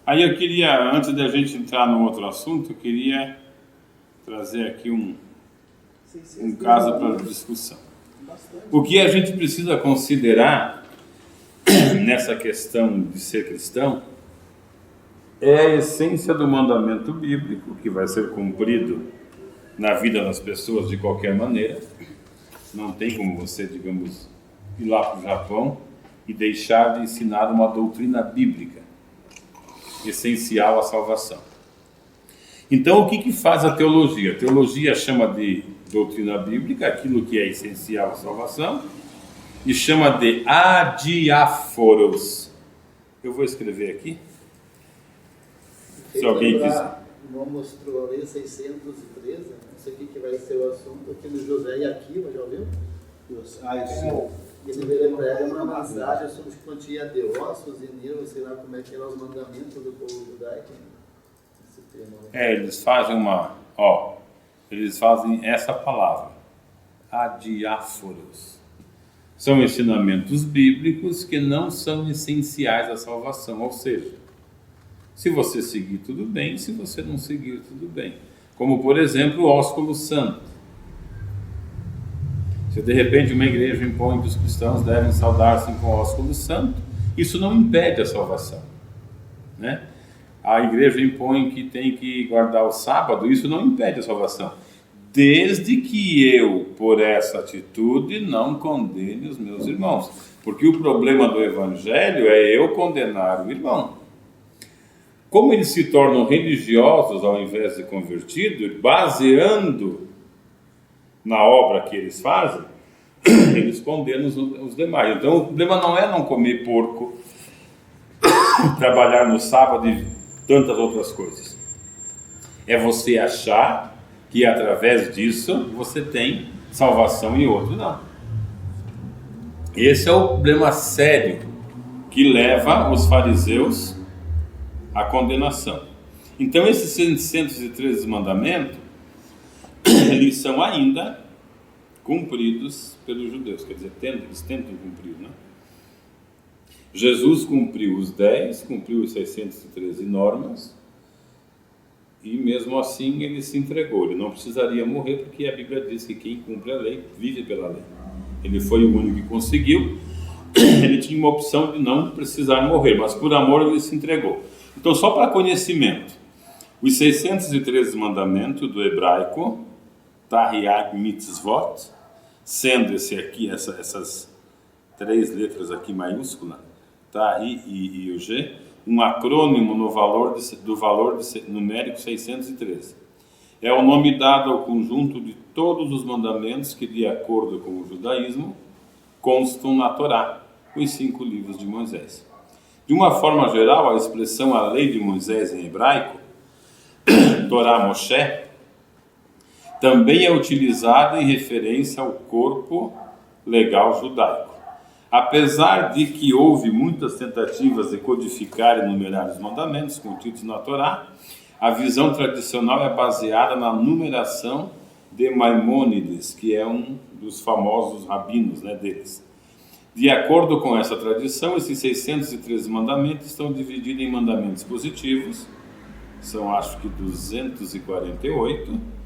Aí eu queria, antes de a gente entrar no outro assunto, eu queria trazer aqui um caso para discussão. O que a gente precisa considerar nessa questão de ser cristão é a essência do mandamento bíblico, que vai ser cumprido na vida das pessoas de qualquer maneira. Não tem como você, digamos, ir lá para o Japão e deixar de ensinar uma doutrina bíblica essencial à salvação. Então, o que faz a teologia? A teologia chama de doutrina bíblica aquilo que é essencial à salvação e chama de adiáforos. Eu vou escrever aqui. Se alguém quiser. O irmão mostrou ali 613, não sei o que vai ser o assunto, aquele José e Akiva, já ouviu? Sim. Ele prega uma mensagem sobre quantia de ossos e nervos, sei lá como é que eram os mandamentos do povo judaico. Eles fazem eles fazem essa palavra, adiáforos. São ensinamentos bíblicos que não são essenciais à salvação, ou seja, se você seguir, tudo bem, se você não seguir, tudo bem. Como, por exemplo, o ósculo santo. Se de repente uma igreja impõe que os cristãos devem saudar-se com o ósculo santo, isso não impede a salvação, né? A igreja impõe que tem que guardar o sábado, isso não impede a salvação, desde que eu, por essa atitude, não condene os meus irmãos, porque o problema do evangelho é eu condenar o irmão. Como eles se tornam religiosos ao invés de convertidos, baseando na obra que eles fazem, eles condenam os demais. Então o problema não é não comer porco, trabalhar no sábado e tantas outras coisas. É você achar que através disso você tem salvação e outro não. Esse é o problema sério que leva os fariseus à condenação. Então esses 613 mandamentos, eles são ainda cumpridos pelos judeus, quer dizer, eles tentam cumprir, né? Jesus cumpriu os 10, cumpriu os 613 normas, e mesmo assim ele se entregou. Ele não precisaria morrer, porque a Bíblia diz que quem cumpre a lei, vive pela lei. Ele foi o único que conseguiu. Ele tinha uma opção de não precisar morrer, mas por amor ele se entregou. Então, só para conhecimento, os 613 mandamentos do hebraico, Tariag Mitzvot, sendo essas três letras aqui maiúsculas, Tari e o G, um acrônimo do valor numérico 613. É o nome dado ao conjunto de todos os mandamentos que, de acordo com o judaísmo, constam na Torá, os 5 livros de Moisés. De uma forma geral, a expressão a lei de Moisés em hebraico, Torá Moshe, também é utilizada em referência ao corpo legal judaico. Apesar de que houve muitas tentativas de codificar e numerar os mandamentos contidos na Torá, a visão tradicional é baseada na numeração de Maimônides, que é um dos famosos rabinos, deles. De acordo com essa tradição, esses 613 mandamentos estão divididos em mandamentos positivos, são acho que 248,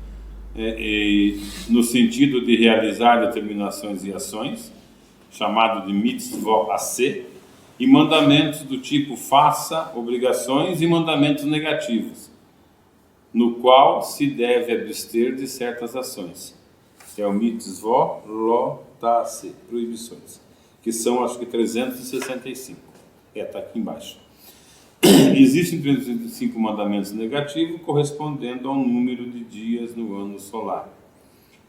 no sentido de realizar determinações e ações, chamado de mitzvot aseh, e mandamentos do tipo faça, obrigações, e mandamentos negativos, no qual se deve abster de certas ações. É o mitzvot lo ta'aseh, proibições, que são acho que 365. Está aqui embaixo. Existem 365 mandamentos negativos correspondendo a um número de dias no ano solar,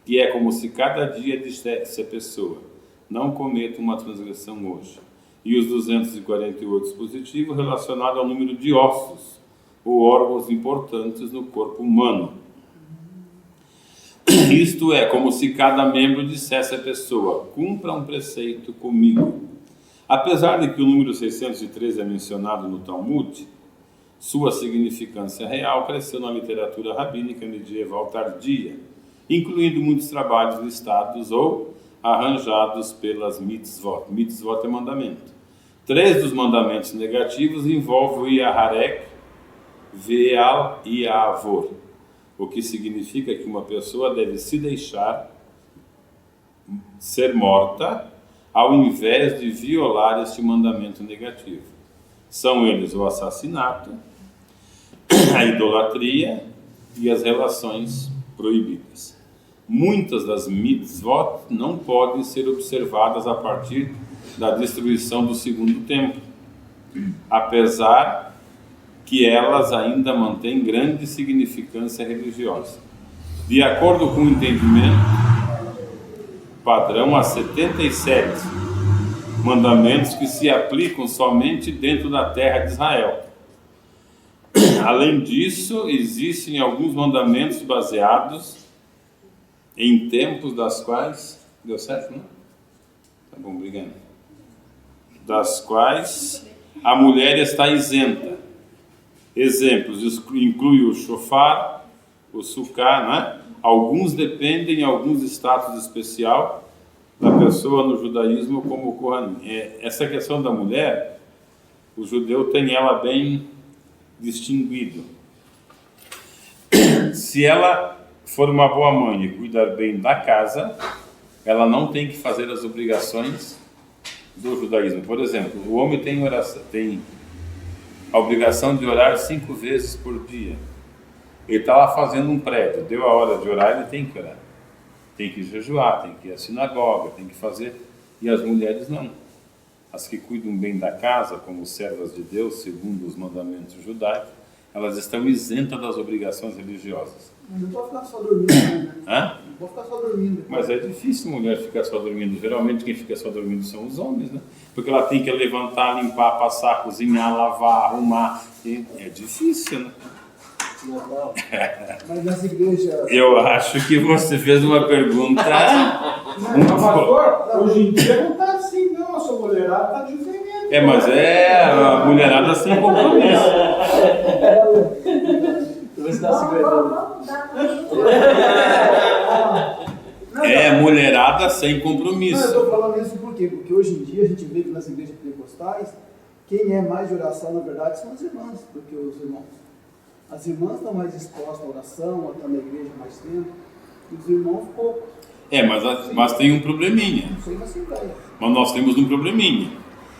que é como se cada dia dissesse a pessoa: não cometa uma transgressão hoje. E os 248 positivos relacionados ao número de ossos ou órgãos importantes no corpo humano. Isto é, como se cada membro dissesse à pessoa: cumpra um preceito comigo. Apesar de que o número 613 é mencionado no Talmud, sua significância real cresceu na literatura rabínica medieval tardia, incluindo muitos trabalhos listados ou arranjados pelas mitzvot. Mitzvot é mandamento. 3 dos mandamentos negativos envolvem o Yaharek, Veal e Avor, o que significa que uma pessoa deve se deixar ser morta ao invés de violar este mandamento negativo. São eles o assassinato, a idolatria e as relações proibidas. Muitas das mitzvot não podem ser observadas a partir da destruição do segundo templo, apesar que elas ainda mantêm grande significância religiosa. De acordo com o entendimento padrão, há 77 mandamentos que se aplicam somente dentro da terra de Israel. Além disso, existem alguns mandamentos baseados em tempos das quais... Deu certo, não? Tá bom, obrigado. Das quais a mulher está isenta. Exemplos incluem o shofar, o sukkah, né? Alguns dependem em alguns status especial da pessoa no judaísmo, como o Kohanim. Essa questão da mulher, o judeu tem ela bem distinguido. Se ela for uma boa mãe e cuidar bem da casa, ela não tem que fazer as obrigações do judaísmo. Por exemplo, o homem tem a obrigação de orar 5 vezes por dia. Ele está lá fazendo um prédio, deu a hora de orar, ele tem que orar. Tem que jejuar, tem que ir à sinagoga, tem que fazer. E as mulheres não. As que cuidam bem da casa, como servas de Deus, segundo os mandamentos judaicos, elas estão isentas das obrigações religiosas. Não pode ficar só dormindo, né? Hã? Não pode ficar só dormindo. Mas é difícil mulher ficar só dormindo. Geralmente quem fica só dormindo são os homens, né? Porque ela tem que levantar, limpar, passar, cozinhar, lavar, arrumar. E é difícil, né? Mas nas igrejas... Eu acho que você fez uma pergunta... Pastor, hoje em dia não está assim, não. A sua mulherada está diferente. Mas a mulherada sem compromisso. Você está segurando. Mulherada sem Não, compromisso. eu estou falando isso por quê? Porque hoje em dia a gente vê que nas igrejas pentecostais, quem é mais de oração, na verdade, são as irmãs do que os irmãos. As irmãs estão mais dispostas à oração, a estar na igreja mais tempo, e os irmãos pouco. Mas tem um probleminha. Não sei na Assembleia. Mas nós temos um probleminha.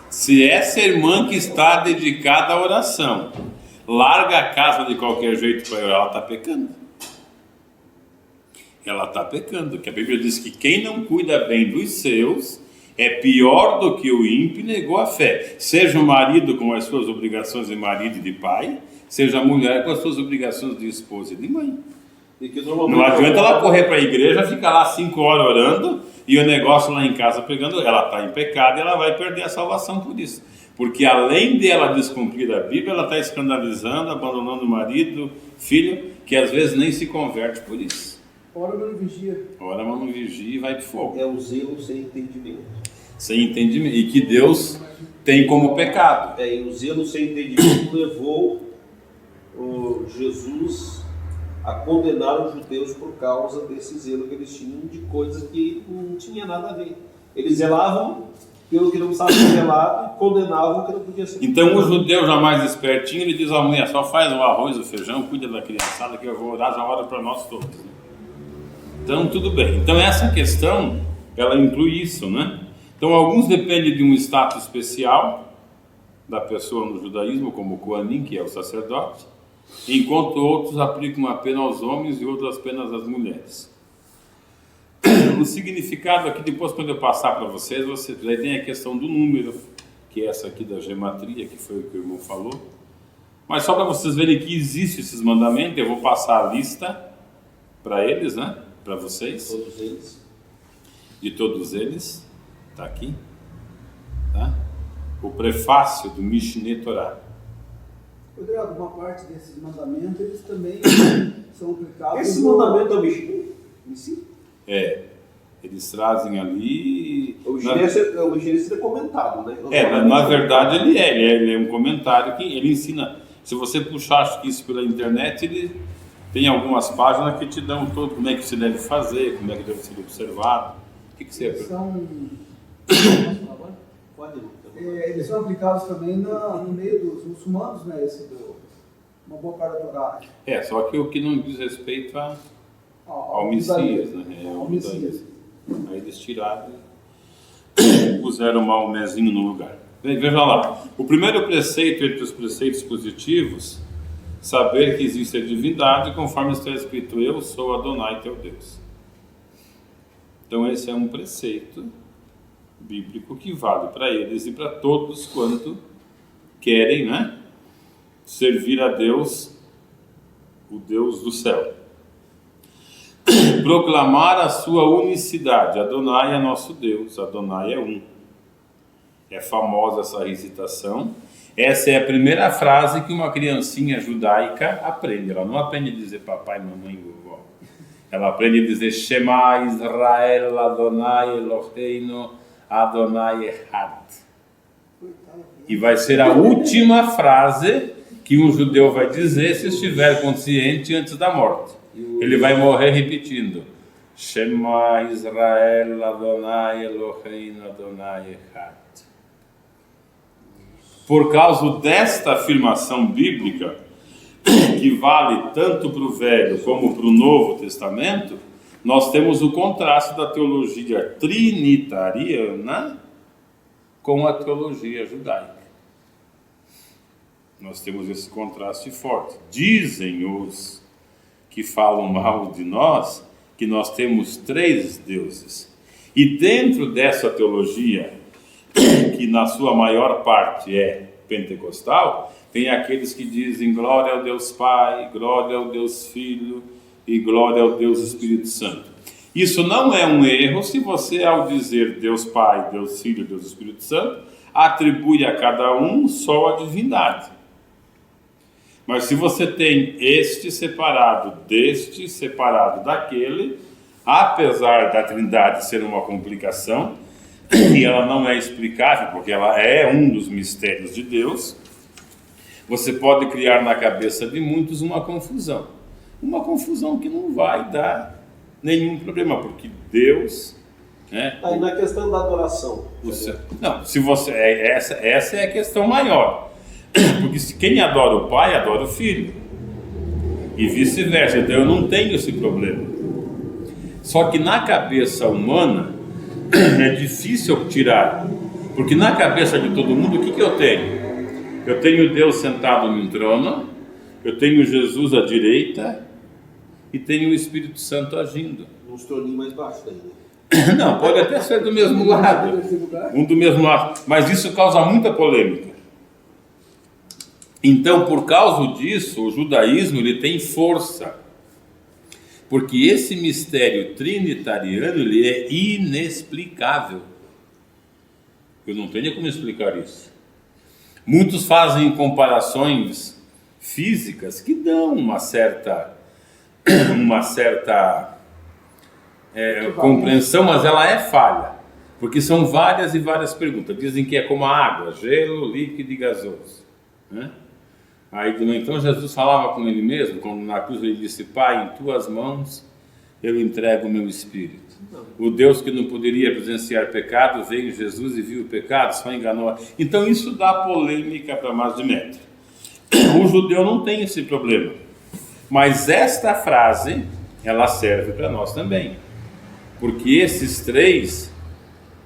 Se essa irmã que está dedicada à oração larga a casa de qualquer jeito para orar, ela está pecando. Ela está pecando, que a Bíblia diz que quem não cuida bem dos seus é pior do que o ímpio e negou a fé. Seja o marido com as suas obrigações de marido e de pai, seja a mulher com as suas obrigações de esposa e de mãe. Não adianta ela correr para a igreja, ficar lá 5 horas orando e o negócio lá em casa pegando. Ela está em pecado e ela vai perder a salvação por isso. Porque além de ela descumprir a Bíblia, ela está escandalizando, abandonando o marido, filho, que às vezes nem se converte por isso. Ora, mas não vigia. Ora, mas não vigia e vai de fogo. É o zelo sem entendimento. Sem entendimento. E que Deus tem como pecado. E o zelo sem entendimento levou Jesus a condenar os judeus por causa desse zelo que eles tinham de coisas que não tinha nada a ver. Eles zelavam pelo que não precisava ser zelado e condenavam o que não podia ser. Então o judeu já mais espertinho, ele diz à mulher, só faz o arroz, o feijão, cuida da criançada que eu vou orar, já ora para nós todos. Então tudo bem. Então essa questão, ela inclui isso, né? Então alguns dependem de um status especial da pessoa no judaísmo, como o Kohanim, que é o sacerdote, enquanto outros aplicam a pena aos homens e outros apenas às mulheres. O significado aqui, depois quando eu passar para vocês, você já tem a questão do número, que é essa aqui da gematria, que foi o que o irmão falou. Mas só para vocês verem que existem esses mandamentos, eu vou passar a lista para eles, né? Para vocês. Todos eles. De todos eles. Está aqui. Tá? O prefácio do Mishneh Torah. Rodrigo, uma parte desses mandamentos, eles também são aplicados... Esse mandamento é o Mishneh? Sim. Eles trazem ali... O Mishneh seria comentado, né? Na verdade ele é um comentário que ele ensina. Se você puxar acho que isso pela internet, ele tem algumas páginas que te dão todo como é que você deve fazer, como é que deve ser observado. O que você São... Pode. eles são aplicados também no meio dos muçulmanos, né? Uma boa parte da Torá. Só que o que não diz respeito ao Messias, né? Ao Messias. Aí eles tiraram e puseram o Mahomezinho no lugar. Veja lá, o primeiro preceito entre os preceitos positivos, saber que existe a divindade, conforme está escrito, eu sou Adonai teu Deus. Então esse é um preceito bíblico que vale para eles e para todos quanto querem, né, servir a Deus, o Deus do céu. Proclamar a sua unicidade. Adonai é nosso Deus, Adonai é um. É famosa essa recitação. Essa é a primeira frase que uma criancinha judaica aprende. Ela não aprende a dizer papai, mamãe, vovó. Ela aprende a dizer Shema Israel, Adonai Eloheinu, Adonai Echad. E vai ser a última frase que um judeu vai dizer se estiver consciente antes da morte. Ele vai morrer repetindo Shema Israel, Adonai Eloheinu, Adonai Echad. Por causa desta afirmação bíblica, que vale tanto para o Velho como para o Novo Testamento, nós temos o contraste da teologia trinitariana com a teologia judaica. Nós temos esse contraste forte. Dizem os que falam mal de nós que nós temos 3 deuses. E dentro dessa teologia, que na sua maior parte é pentecostal, tem aqueles que dizem glória ao Deus Pai, glória ao Deus Filho e glória ao Deus Espírito Santo. Isso não é um erro se você, ao dizer Deus Pai, Deus Filho e Deus Espírito Santo, atribui a cada um só a divindade. Mas se você tem este separado deste, separado daquele, apesar da Trindade ser uma complicação, e ela não é explicável, porque ela é um dos mistérios de Deus, você pode criar na cabeça de muitos uma confusão que não vai dar nenhum problema, porque Deus, né? Aí na questão da adoração. Não, se você essa é a questão maior, porque se quem adora o Pai adora o Filho e vice-versa. Então eu não tenho esse problema. Só que na cabeça humana é difícil tirar, porque na cabeça de todo mundo o que eu tenho? Eu tenho Deus sentado num trono, eu tenho Jesus à direita e tenho o Espírito Santo agindo. Uns troninhos mais baixos ainda. Não, pode até ser do mesmo lado, um do mesmo lado, mas isso causa muita polêmica. Então, por causa disso, o judaísmo ele tem força, porque esse mistério trinitariano ele é inexplicável. Eu não tenho como explicar isso. Muitos fazem comparações físicas que dão uma certa compreensão, mas ela é falha, porque são várias e várias perguntas. Dizem que é como a água, gelo, líquido e gasoso, né? Aí, então Jesus falava com ele mesmo, quando na cruz ele disse: Pai, em tuas mãos eu entrego o meu espírito. O Deus que não poderia presenciar pecado veio em Jesus e viu o pecado, só enganou. Então isso dá polêmica para mais de metro. O judeu não tem esse problema, mas esta frase ela serve para nós também, porque esses 3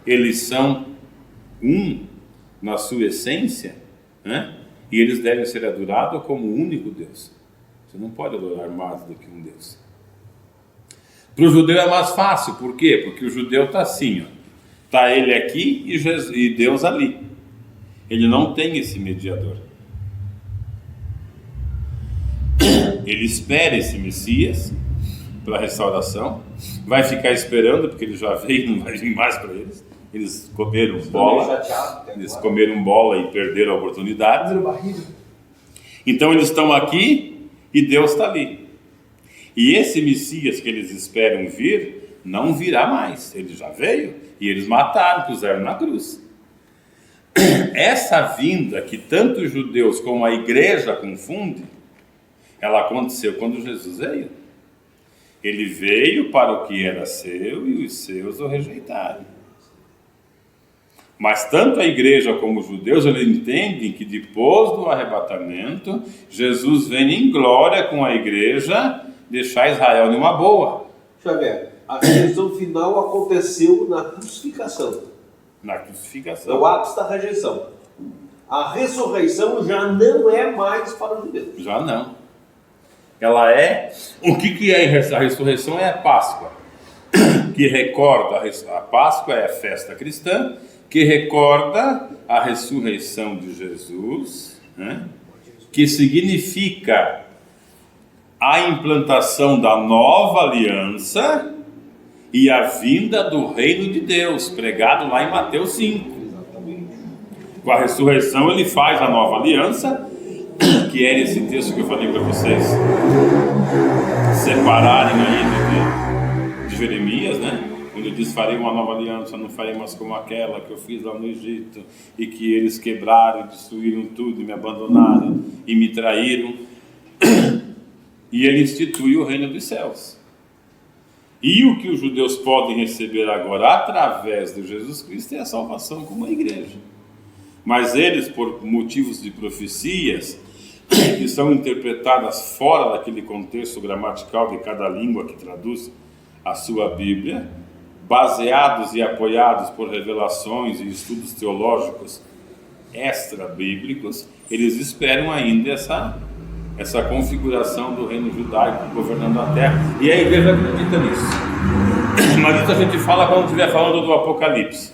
eles são um na sua essência, né? E eles devem ser adorados como o único Deus. Você não pode adorar mais do que um Deus. Para o judeu é mais fácil, por quê? Porque o judeu está assim, está ele aqui e Deus ali. Ele não tem esse mediador. Ele espera esse Messias para a restauração, vai ficar esperando, porque ele já veio e não vai vir mais para eles. Eles comeram bola e perderam a oportunidade. Então eles estão aqui e Deus está ali. E esse Messias que eles esperam vir, não virá mais. Ele já veio e eles mataram, puseram na cruz. Essa vinda que tanto os judeus como a igreja confundem, ela aconteceu quando Jesus veio. Ele veio para o que era seu e os seus o rejeitaram. Mas tanto a igreja como os judeus, eles entendem que depois do arrebatamento, Jesus vem em glória com a igreja deixar Israel numa boa. Xavier, a rejeição final aconteceu na crucificação. Na É crucificação. o ápice da rejeição. A ressurreição já não é mais para os judeus. Já não. Ela é... O que é a ressurreição? É a Páscoa. Que recorda... A Páscoa é a festa cristã, que recorda a ressurreição de Jesus, né? Que significa a implantação da nova aliança e a vinda do reino de Deus, pregado lá em Mateus 5. Com a ressurreição ele faz a nova aliança, que é esse texto que eu falei para vocês separarem aí de Jeremias, né? Quando ele diz: farei uma nova aliança, não farei mais como aquela que eu fiz lá no Egito, e que eles quebraram, destruíram tudo, e me abandonaram e me traíram. E ele institui o reino dos céus. E o que os judeus podem receber agora através de Jesus Cristo é a salvação como a igreja. Mas eles, por motivos de profecias que são interpretadas fora daquele contexto gramatical de cada língua que traduz a sua Bíblia, baseados e apoiados por revelações e estudos teológicos extra-bíblicos, eles esperam ainda essa configuração do reino judaico governando a terra, e a igreja acredita nisso. Mas isso a gente fala quando estiver falando do Apocalipse.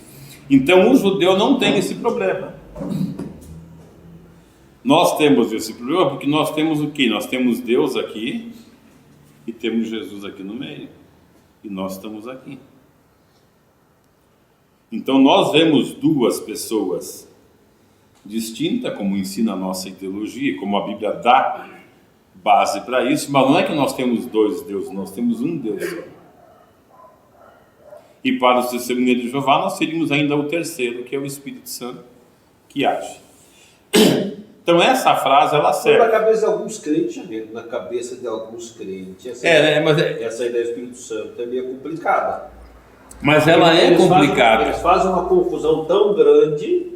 Então o judeu não tem esse problema. Nós temos esse problema porque nós temos o quê? Nós temos Deus aqui e temos Jesus aqui no meio, e nós estamos aqui. Então nós vemos duas pessoas distintas, como ensina a nossa teologia, como a Bíblia dá base para isso, mas não é que nós temos dois deuses, nós temos um Deus. E para os testemunhas de Jeová nós teríamos ainda o terceiro, que é o Espírito Santo, que age. Então essa frase ela serve. Na cabeça de alguns crentes, na cabeça de alguns crentes, essa ideia do Espírito Santo é meio complicada. Mas ela é complicada. Eles fazem uma confusão tão grande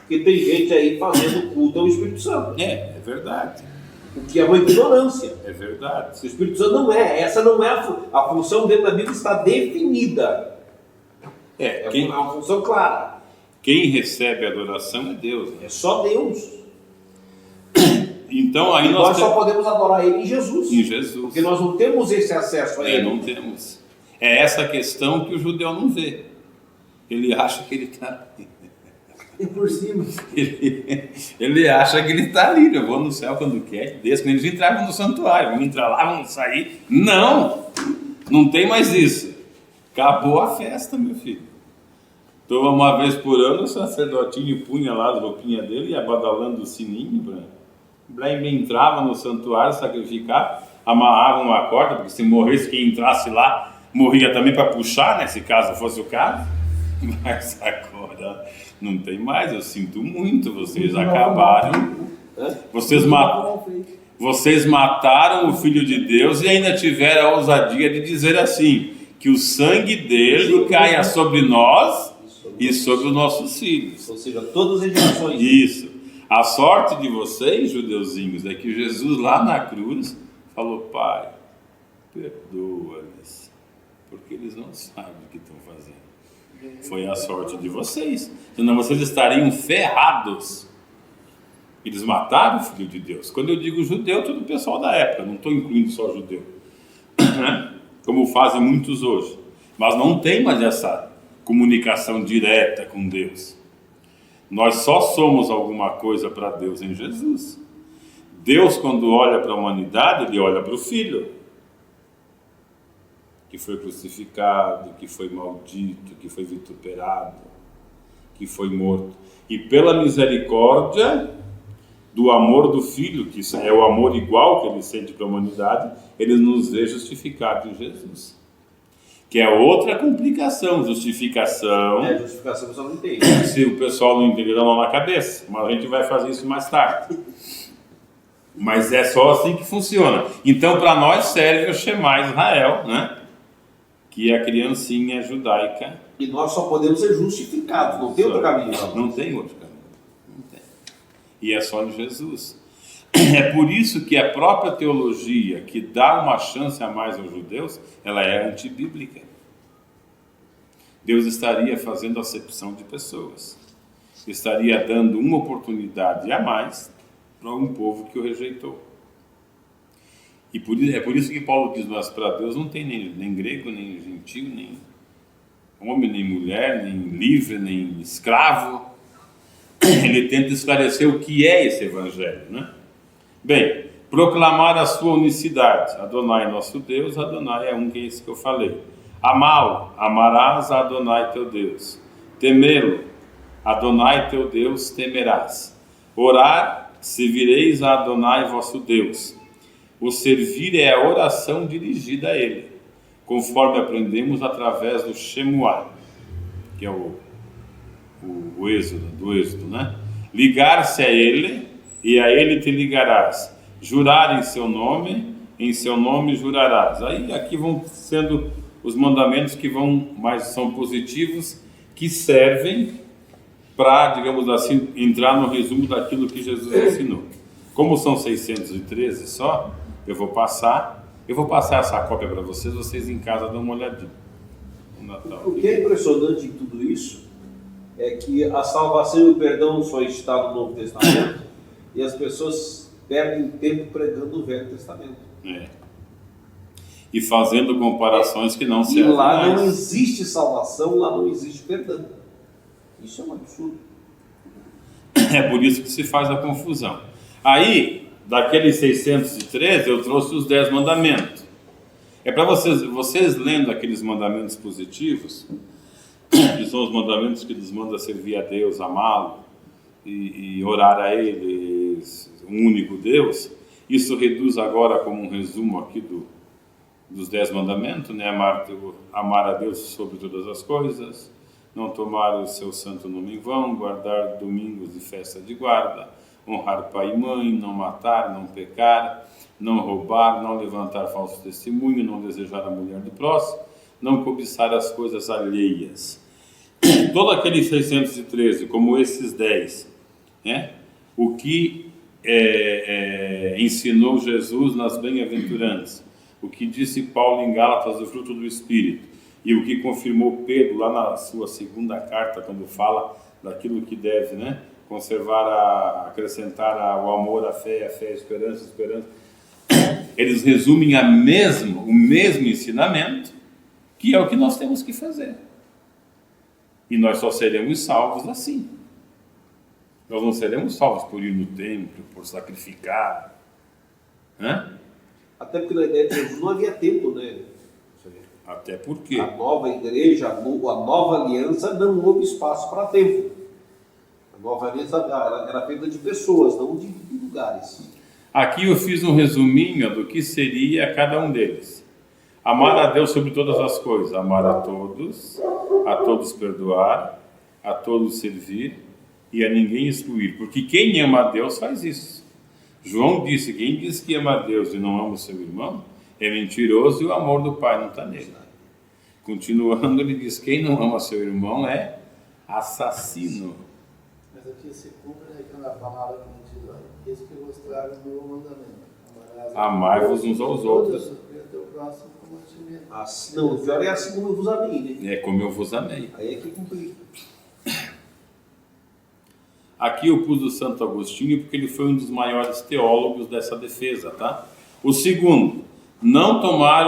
que tem gente aí fazendo culto ao Espírito Santo. É verdade. O que é uma ignorância. É verdade. O Espírito Santo não é. Essa não é a função dentro da Bíblia, está definida. É uma função clara. Quem recebe a adoração é Deus. Né? É só Deus. Então aí nós só podemos adorar Ele em Jesus. Em Jesus. Porque nós não temos esse acesso a Ele. Não temos. É essa questão que o judeu não vê. Ele acha que ele está ali. E por cima. Ele acha que ele está ali. Eu vou no céu quando quer. Desde quando eles entravam no santuário. Vamos entrar lá, vamos sair. Não! Não tem mais isso. Acabou a festa, meu filho. Então, uma vez por ano, o sacerdotinho punha lá as roupinhas dele, ia badalando o sininho. Ele entrava no santuário, sacrificava, amarrava uma corda, porque se morresse quem entrasse lá, morria também para puxar, né, se caso fosse o caso. Mas agora não tem mais, eu sinto muito, vocês acabaram. Vocês mataram o Filho de Deus e ainda tiveram a ousadia de dizer assim, que o sangue dele caia sobre nós e sobre os nossos filhos. Ou seja, todas as gerações. Isso. A sorte de vocês, judeuzinhos, é que Jesus lá na cruz falou: Pai, perdoa-lhes, porque eles não sabem o que estão fazendo. Foi a sorte de vocês. Senão vocês estariam ferrados. Eles mataram o Filho de Deus. Quando eu digo judeu, todo o pessoal da época, não estou incluindo só judeu. Como fazem muitos hoje. Mas não tem mais essa comunicação direta com Deus. Nós só somos alguma coisa para Deus em Jesus. Deus, quando olha para a humanidade, Ele olha para o Filho, que foi crucificado, que foi maldito, que foi vituperado, que foi morto. E pela misericórdia do amor do Filho, que é o amor igual que Ele sente para a humanidade, Ele nos vê justificados em Jesus. Que é outra complicação, justificação. Justificação só não entende. Se o pessoal não entender, não na cabeça. Mas a gente vai fazer isso mais tarde. Mas é só assim que funciona. Então, para nós serve o Shema Israel, né? Que é a criancinha judaica E nós só podemos ser justificados, não tem outro caminho. Não tem outro caminho. Não tem. E é só em Jesus. É por isso que a própria teologia, que dá uma chance a mais aos judeus, ela é antibíblica. Deus estaria fazendo acepção de pessoas. Estaria dando uma oportunidade a mais para um povo que o rejeitou. E é por isso que Paulo diz, mas para Deus não tem nem grego, nem gentil, nem homem, nem mulher, nem livre, nem escravo. Ele tenta esclarecer o que é esse evangelho, né? Bem, proclamar a sua unicidade. Adonai nosso Deus, Adonai é um, que é esse que eu falei. Amá-lo, amarás a Adonai teu Deus. Temê-lo, Adonai teu Deus temerás. Orar, servireis a Adonai vosso Deus. O servir é a oração dirigida a Ele, conforme aprendemos através do Shemuá, que é o Êxodo, do Êxodo, né? Ligar-se a Ele, e a Ele te ligarás. Jurar em seu nome jurarás. Aí aqui vão sendo os mandamentos que são positivos, que servem para, digamos assim, entrar no resumo daquilo que Jesus ensinou. Como são 613 só, eu vou passar essa cópia para vocês em casa dão uma olhadinha. O que é impressionante em tudo isso é que a salvação e o perdão só está no Novo Testamento e as pessoas perdem tempo pregando o Velho Testamento. E fazendo comparações que não E servem lá mais. não existe salvação, lá não existe perdão. Isso é um absurdo. É por isso que se faz a confusão. Aí, daqueles 613, eu trouxe os 10 mandamentos. É para vocês lendo aqueles mandamentos positivos, que são os mandamentos que nos manda servir a Deus, amá-lo e orar a Ele, um único Deus. Isso reduz agora como um resumo aqui dos 10 mandamentos, né? Amar a Deus sobre todas as coisas, não tomar o seu santo nome em vão, guardar domingos e festa de guarda, honrar pai e mãe, não matar, não pecar, não roubar, não levantar falso testemunho, não desejar a mulher do próximo, não cobiçar as coisas alheias. Todo aquele 613, como esses 10, né? O que ensinou Jesus nas bem-aventuranças, o que disse Paulo em Gálatas do fruto do Espírito, e o que confirmou Pedro lá na sua segunda carta, quando fala daquilo que deve, né? Conservar, acrescentar o amor, a fé, a esperança. Eles resumem o mesmo ensinamento, que é o que nós temos que fazer. E nós só seremos salvos assim. Nós não seremos salvos por ir no templo, por sacrificar. Né? Até porque na ideia de Jesus não havia templo, né? Até porque a nova igreja, a nova aliança, não houve espaço para templo. A nova aliança era feita de pessoas, não de lugares. Aqui eu fiz um resuminho do que seria cada um deles. Amar a Deus sobre todas as coisas, amar a todos perdoar, a todos servir e a ninguém excluir. Porque quem ama a Deus faz isso. João disse, quem diz que ama a Deus e não ama o seu irmão, é mentiroso e o amor do Pai não está nele. Continuando, ele diz, quem não ama seu irmão é assassino. Mas aqui se cumpre aquela palavra que diz, olha, esse que vos trago o meu mandamento. Amai-vos uns aos outros. Não, o pior é assim como eu vos amei, né? É como eu vos amei. Aí é que cumpri. Aqui eu pus o Santo Agostinho porque ele foi um dos maiores teólogos dessa defesa, tá? O segundo, não tomar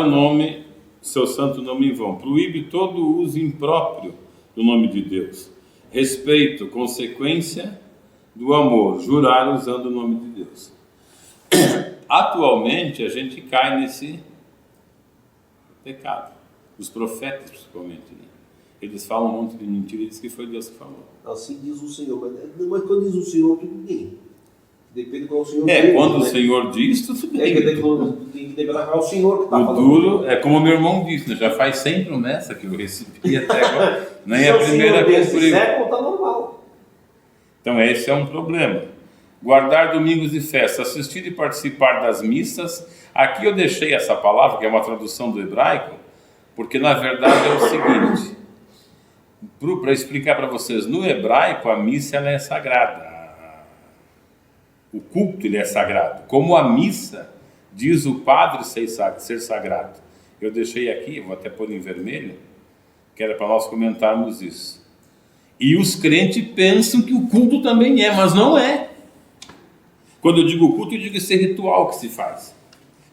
seu santo nome em vão. Proíbe todo o uso impróprio do nome de Deus. Respeito, consequência do amor. Jurar usando o nome de Deus. Atualmente a gente cai nesse pecado. Os profetas principalmente, né? Eles falam um monte de mentira e dizem que foi Deus que falou. Assim diz o Senhor, mas quando diz o Senhor, tudo bem. Depende de qual o Senhor diz, quando o Senhor diz, tudo bem. Tem que develar o Senhor que está falando. O duro é como meu irmão disse, né? Já faz 100 promessas que eu recebi até agora. Nem é a primeira vez por isso. Está normal. Então esse é um problema. Guardar domingos e festas, assistir e participar das missas. Aqui eu deixei essa palavra, que é uma tradução do hebraico, porque na verdade é o seguinte: Para explicar para vocês, no hebraico a missa ela é sagrada. O culto ele é sagrado. Como a missa diz o padre ser sagrado. Eu deixei aqui, vou até pôr em vermelho, que era para nós comentarmos isso. E os crentes pensam que o culto também é, mas não é. Quando eu digo culto, eu digo esse ritual que se faz.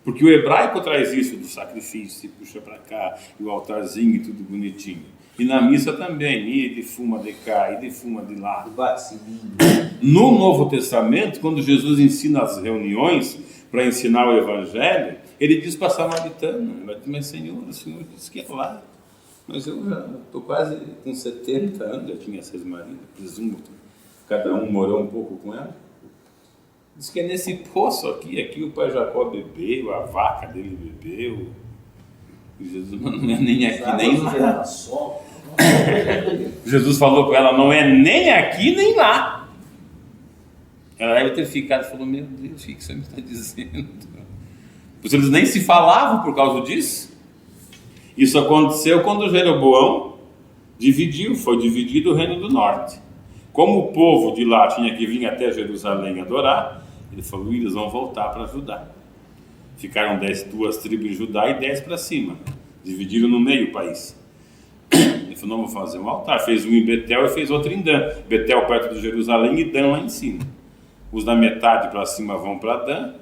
Porque o hebraico traz isso do sacrifício, se puxa para cá, o altarzinho e tudo bonitinho. E na missa também, e de fuma de cá, e de fuma de lá. No Novo Testamento, quando Jesus ensina as reuniões para ensinar o Evangelho, ele diz para a samaritana, mas Senhor, o Senhor disse que é lá. Mas eu já estou quase com 70 anos, já tinha 6 maridos, presumo que cada um morou um pouco com ela. Diz que é nesse poço aqui o pai Jacó bebeu, a vaca dele bebeu. E Jesus não é nem aqui, nem lá. Jesus falou para ela, não é nem aqui, nem lá. Ela deve ter ficado e falou, meu Deus, o que você me está dizendo? Pois eles nem se falavam por causa disso. Isso aconteceu quando Jeroboão foi dividido o reino do norte. Como o povo de lá tinha que vir até Jerusalém adorar, ele falou, eles vão voltar para Judá. Ficaram 2 tribos de Judá e 10 para cima. Dividiram no meio o país. Ele falou, não, vou fazer um altar. Fez um em Betel e fez outro em Dan. Betel perto de Jerusalém e Dan lá em cima. Os da metade para cima vão para Dan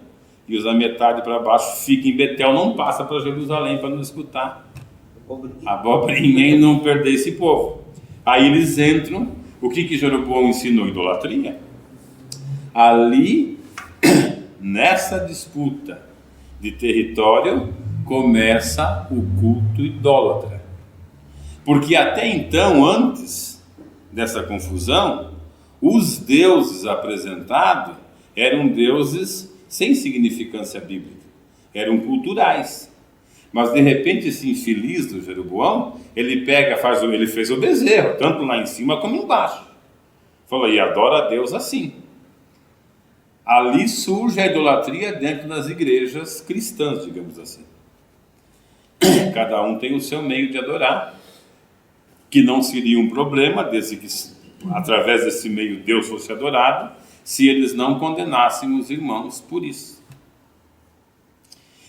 e os da metade para baixo ficam em Betel, não passa para Jerusalém para não escutar a abobrinha e não perder esse povo. Aí eles entram. O que Jeroboão ensinou? Idolatria. Ali, nessa disputa de território, começa o culto idólatra. Porque até então, antes dessa confusão, os deuses apresentados eram deuses sem significância bíblica, eram culturais. Mas de repente esse infeliz do Jeroboão, ele fez o bezerro, tanto lá em cima como embaixo. Falou, e adora a Deus assim. Ali surge a idolatria dentro das igrejas cristãs, digamos assim. Cada um tem o seu meio de adorar, que não seria um problema, desde que através desse meio Deus fosse adorado, se eles não condenassem os irmãos por isso.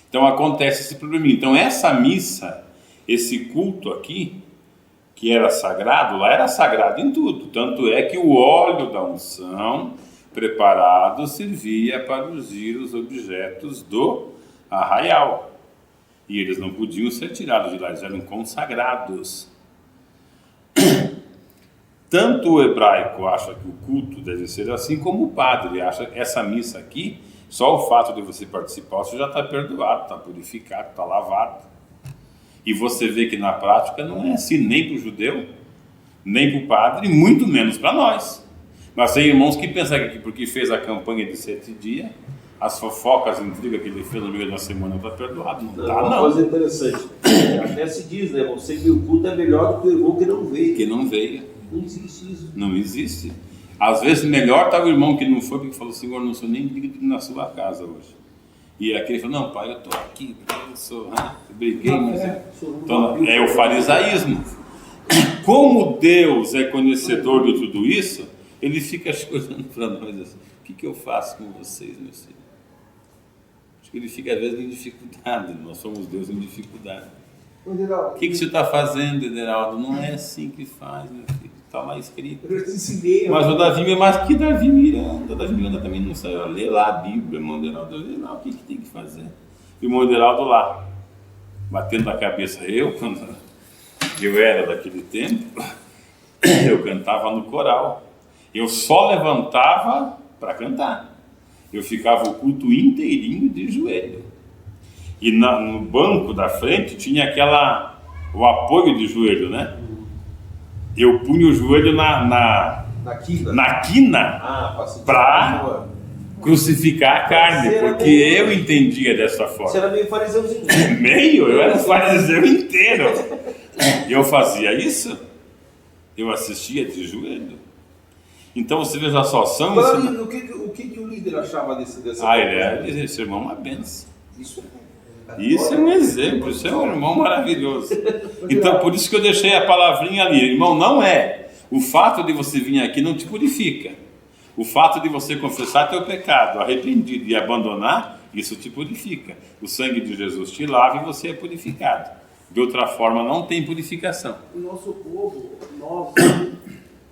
Então acontece esse probleminha. Então essa missa, esse culto aqui, que era sagrado, lá era sagrado em tudo. Tanto é que o óleo da unção preparado servia para ungir os objetos do arraial. E eles não podiam ser tirados de lá, eles eram consagrados. Tanto o hebraico acha que o culto deve ser assim, como o padre acha que essa missa aqui, só o fato de você participar, você já está perdoado, está purificado, está lavado. E você vê que na prática não é assim, nem para o judeu, nem para o padre, muito menos para nós. Mas tem irmãos que pensam que porque fez a campanha de 7 dias, as fofocas, as intrigas que ele fez no meio da semana, está perdoado. Não está, não. Uma coisa interessante, até se diz, né, você que o culto é melhor do que o irmão que não veio. Que não veio. Não existe isso. Não existe. Às vezes melhor está o irmão que não foi, porque falou, Senhor, não sou nem digno de ir na sua casa hoje. E aquele falou, não, pai, eu estou aqui, eu sou, eu briguei, mas então, é o farisaísmo. Como Deus é conhecedor de tudo isso, ele fica olhando para nós assim, o que eu faço com vocês, meus filhos? Acho que ele fica às vezes em dificuldade, nós somos Deus em dificuldade. O que você está fazendo, Ederaldo? Não é assim que faz, meu filho. Está lá escrito. Mas o Davi é mais que Davi Miranda. Davi Miranda também não sabe ler lá a Bíblia. Irmão Ederaldo, lê lá o que tem que fazer. E o irmão Ederaldo lá, batendo na cabeça. Quando eu era daquele tempo, eu cantava no coral. Eu só levantava para cantar. Eu ficava o culto inteirinho de joelho. E no banco da frente tinha o apoio de joelho, né? Eu punha o joelho na quina para crucificar a carne, porque eu entendia dessa forma. Você era meio fariseuzinho. Eu era fariseu inteiro. Eu fazia isso, eu assistia de joelho. Então você veja só, são... O que o líder achava dessa esse irmão é uma benção. Isso Isso é um exemplo, isso é um irmão maravilhoso. Então, por isso que eu deixei a palavrinha ali. Irmão, não é. O fato de você vir aqui não te purifica. O fato de você confessar teu pecado, arrependido e abandonar, isso te purifica. O sangue de Jesus te lava e você é purificado. De outra forma, não tem purificação. O nosso povo, nós,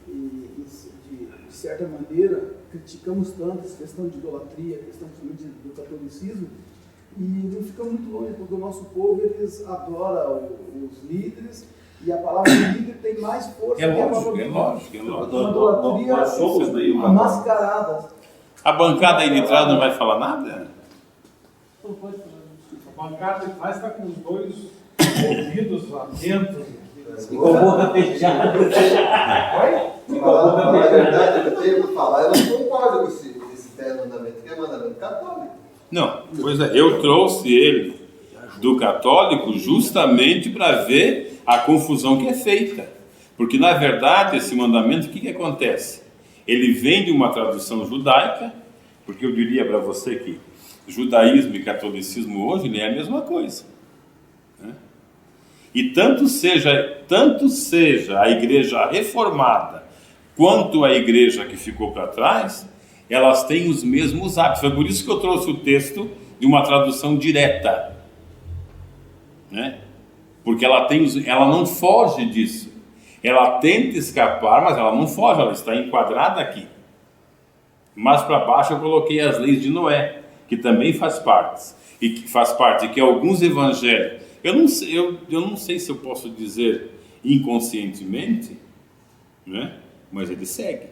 de certa maneira, criticamos tanto essa questão de idolatria, a questão do catolicismo, e não fica muito longe, porque o nosso povo, eles adoram os líderes, e a palavra líder tem mais força que a palavra lógico. Nós somos daí mascarada. A bancada aí de trás não vai falar nada? Não pode falar. A bancada de trás está com os dois ouvidos atentos. Igual boca fechada. Na verdade, eu tenho que falar, eu não concordo com esse 10 mandamento, que é mandamento católico. Não, pois é, eu trouxe ele do católico justamente para ver a confusão que é feita. Porque, na verdade, esse mandamento, o que acontece? Ele vem de uma tradução judaica, porque eu diria para você que judaísmo e catolicismo hoje nem é a mesma coisa. Né? E tanto seja a igreja reformada, quanto a igreja que ficou para trás, elas têm os mesmos hábitos. Foi por isso que eu trouxe o texto de uma tradução direta. Né? Porque ela não foge disso. Ela tenta escapar, mas ela não foge, ela está enquadrada aqui. Mais para baixo eu coloquei as leis de Noé, que também faz parte. E que faz parte que alguns evangelhos, eu não sei se eu posso dizer inconscientemente, né? Mas ele segue.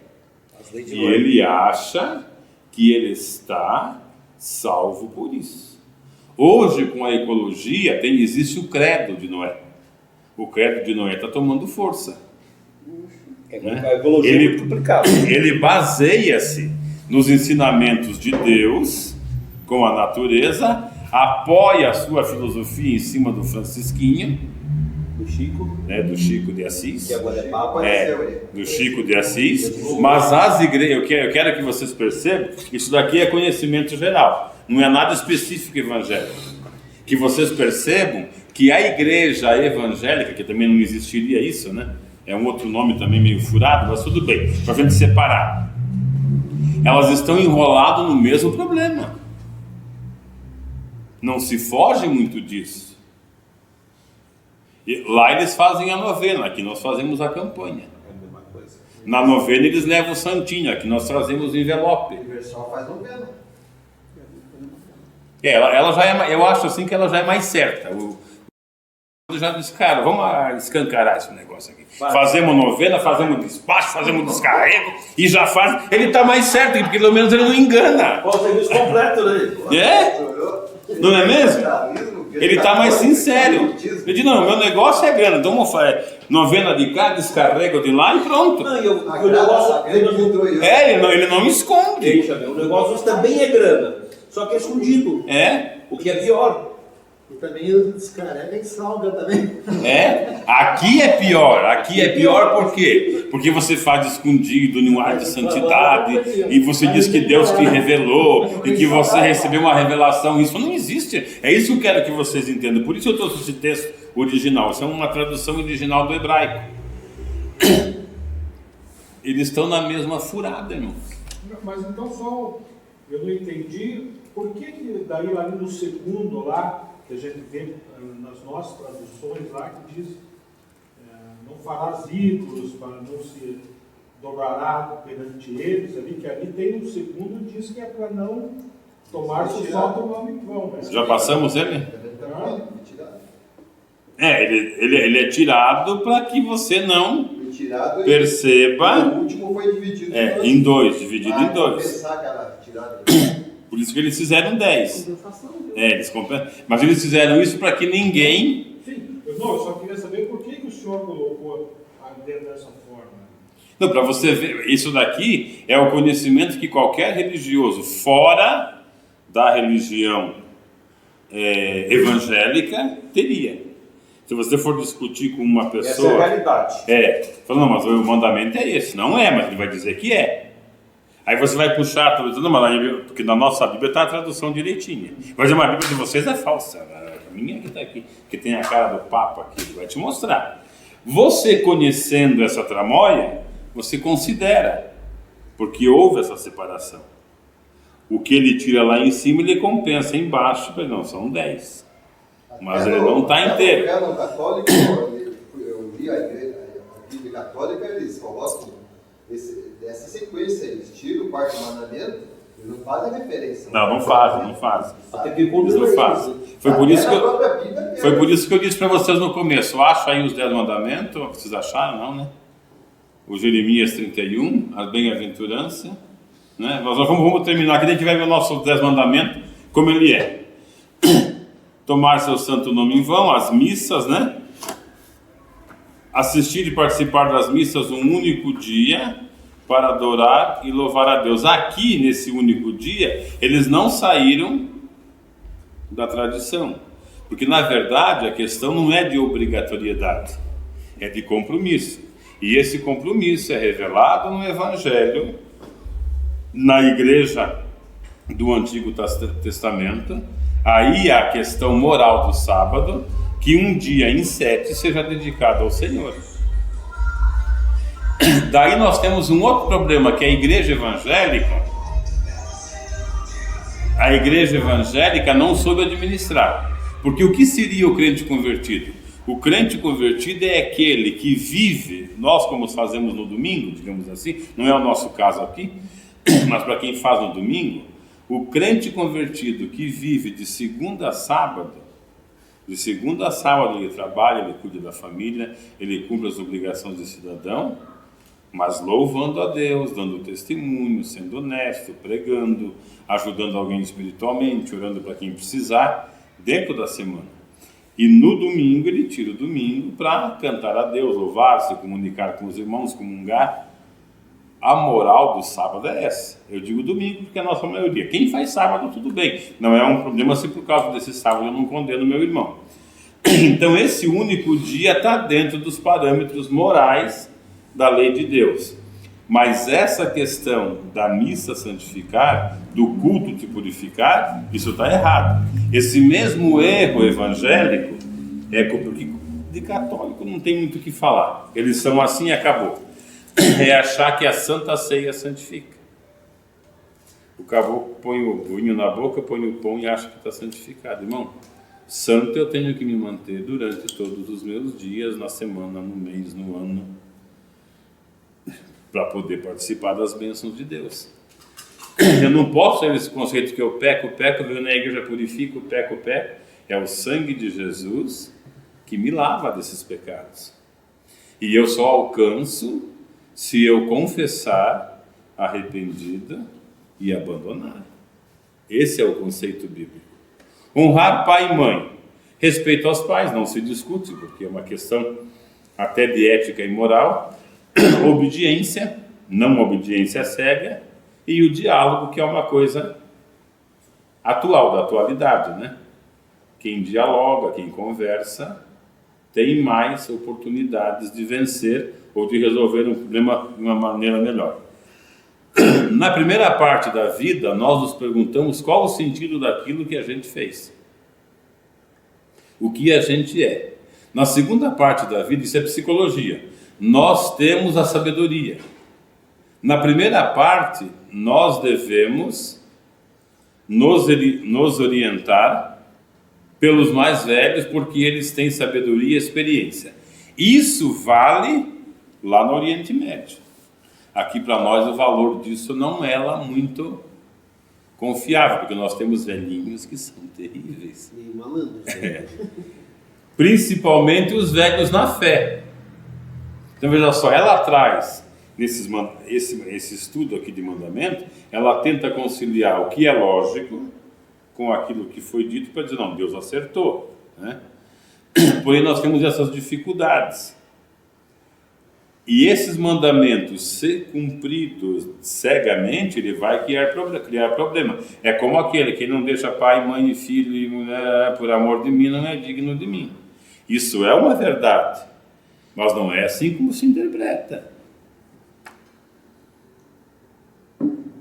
E ele acha que ele está salvo por isso. Hoje, com a ecologia, existe o credo de Noé. O credo de Noé está tomando força. A ecologia é muito complicada. Ele baseia-se nos ensinamentos de Deus, com a natureza, apoia a sua filosofia em cima do Francisquinho, do Chico de Assis, que agora é Papa, do Chico de Assis, mas as igrejas, eu quero que vocês percebam, isso daqui é conhecimento geral, não é nada específico evangélico, que vocês percebam que a igreja evangélica, que também não existiria isso, né? É um outro nome também meio furado, mas tudo bem, para a gente separar, elas estão enroladas no mesmo problema, não se foge muito disso. E lá eles fazem a novena, aqui nós fazemos a campanha. Na novena eles levam o santinho, aqui nós trazemos o envelope. O Universal faz novena. Ela já é, eu acho assim que ela já é mais certa. Já disse, cara, vamos escancarar esse negócio aqui. Fazemos novena, fazemos despacho, fazemos descarrego e já faz. Ele está mais certo, porque pelo menos ele não engana. Pode ser isso completo, né? É? Não é mesmo? Ele está mais sincero. Ele diz, não, meu negócio é grana, então vamos fazer novena de cá, descarrego de lá e pronto. Não, o negócio ele não esconde. O negócio também é grana, só que é escondido. O que é pior. E também descarrega e salga também. Aqui é pior por quê? Porque você faz escondido num ar de santidade e você diz que Deus te revelou e que você recebeu uma revelação. Isso não existe. É isso que eu quero que vocês entendam. Por isso eu trouxe esse texto original. Isso é uma tradução original do hebraico. Eles estão na mesma furada, irmão. Mas então só, eu não entendi, por que daí ali no segundo lá, que a gente vê nas nossas traduções lá, que diz não farás ídolos, para não se dobrará perante eles, ali, que ali tem um segundo, diz que é para não tomar o sol do nome em vão. Né? Já passamos ele? Ele é tirado para que você não perceba. O último foi dividido em dois, dividido em dois. Pensar que era tirado. Por isso que eles fizeram 10. Mas eles fizeram isso para que ninguém... Sim, eu só queria saber por que o senhor colocou dentro dessa forma. Não, para você ver, isso daqui é o conhecimento que qualquer religioso fora da religião evangélica teria. Se você for discutir com uma pessoa... Essa é a realidade. Falando, não, mas o mandamento é esse. Não é, mas ele vai dizer que é. Aí você vai puxar, porque na nossa Bíblia está a tradução direitinha. Mas a Bíblia de vocês é falsa. minha que está aqui, que tem a cara do Papa aqui, vai te mostrar. Você conhecendo essa tramóia, você considera, porque houve essa separação. O que ele tira lá em cima, ele compensa embaixo, mas não, são 10. Mas ele não está inteiro. No cânon católico, eu vi a Bíblia católica, eles colocam essa sequência, eles tiram o quarto mandamento, eles não fazem referência. Não fazem. Até que Eles não fazem. Foi por isso que eu disse para vocês no começo, acha aí os 10 mandamentos, vocês acharam, não, né? O Jeremias 31, as bem-aventuranças, né? Nós vamos terminar aqui, a gente vai ver o nosso 10 mandamentos, como ele é. Tomar seu santo nome em vão, as missas, né? Assistir e participar das missas um único dia para adorar e louvar a Deus. Aqui, nesse único dia, eles não saíram da tradição. Porque, na verdade, a questão não é de obrigatoriedade, é de compromisso. E esse compromisso é revelado no Evangelho, na igreja do Antigo Testamento. Aí a questão moral do sábado, que um dia em 7 seja dedicado ao Senhor. Daí nós temos um outro problema, que a igreja evangélica não soube administrar. Porque o que seria o crente convertido? O crente convertido é aquele que vive, nós como fazemos no domingo, digamos assim, não é o nosso caso aqui, mas para quem faz no domingo, o crente convertido que vive de segunda a sábado ele trabalha, ele cuida da família, ele cumpre as obrigações de cidadão, mas louvando a Deus, dando testemunho, sendo honesto, pregando, ajudando alguém espiritualmente, orando para quem precisar, dentro da semana. E no domingo, ele tira o domingo para cantar a Deus, louvar, se comunicar com os irmãos, comungar. A moral do sábado é essa. Eu digo domingo porque é a nossa maioria. Quem faz sábado, tudo bem. Não é um problema se por causa desse sábado eu não condeno meu irmão. Então esse único dia está dentro dos parâmetros morais da lei de Deus. Mas essa questão da missa santificar, do culto te purificar, isso está errado. Esse mesmo erro evangélico é porque de católico não tem muito o que falar. Eles são assim e acabou. É achar que a Santa Ceia santifica. O caboclo põe o vinho na boca, põe o pão e acha que está santificado. Irmão, santo eu tenho que me manter durante todos os meus dias, na semana, no mês, no ano, para poder participar das bênçãos de Deus. Eu não posso ter esse conceito que eu peco, venho na igreja, purifico, peco. É o sangue de Jesus que me lava desses pecados. E eu só alcanço se eu confessar, arrependido e abandonar. Esse é o conceito bíblico. Honrar pai e mãe. Respeito aos pais, não se discute, porque é uma questão até de ética e moral. Obediência, não obediência cega. E o diálogo, que é uma coisa atual, da atualidade, né? Quem dialoga, quem conversa, tem mais oportunidades de vencer ou de resolver um problema de uma maneira melhor. Na primeira parte da vida, nós nos perguntamos qual o sentido daquilo que a gente fez. O que a gente é. Na segunda parte da vida, isso é psicologia. Nós temos a sabedoria. Na primeira parte, nós devemos nos orientar pelos mais velhos, porque eles têm sabedoria e experiência. Isso vale lá no Oriente Médio. Aqui para nós o valor disso não é lá muito confiável, porque nós temos velhinhos que são terríveis. E malandros. Principalmente os velhos na fé. Então veja só, ela traz, esse estudo aqui de mandamento, ela tenta conciliar o que é lógico com aquilo que foi dito para dizer, não, Deus acertou, né? Porém nós temos essas dificuldades. E esses mandamentos, se cumpridos cegamente, ele vai criar problema. É como aquele que não deixa pai, mãe, filho e mulher, por amor de mim, não é digno de mim. Isso é uma verdade, mas não é assim como se interpreta.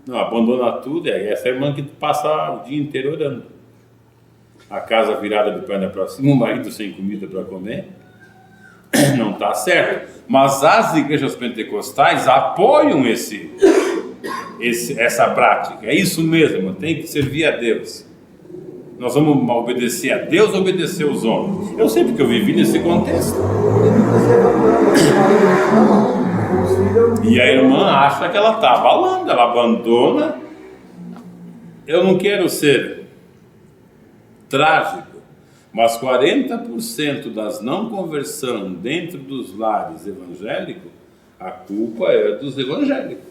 Não, abandona tudo, é essa irmã que passa o dia inteiro orando. a casa virada de perna para cima, o marido sem comida para comer. Não está certo. Mas as igrejas pentecostais apoiam essa prática. É isso mesmo, tem que servir a Deus. Nós vamos obedecer a Deus ou obedecer os homens? Eu sei porque eu vivi nesse contexto. E a irmã acha que ela está abalando, ela abandona. Eu não quero ser trágico, mas 40% das não conversão dentro dos lares evangélicos, a culpa é dos evangélicos.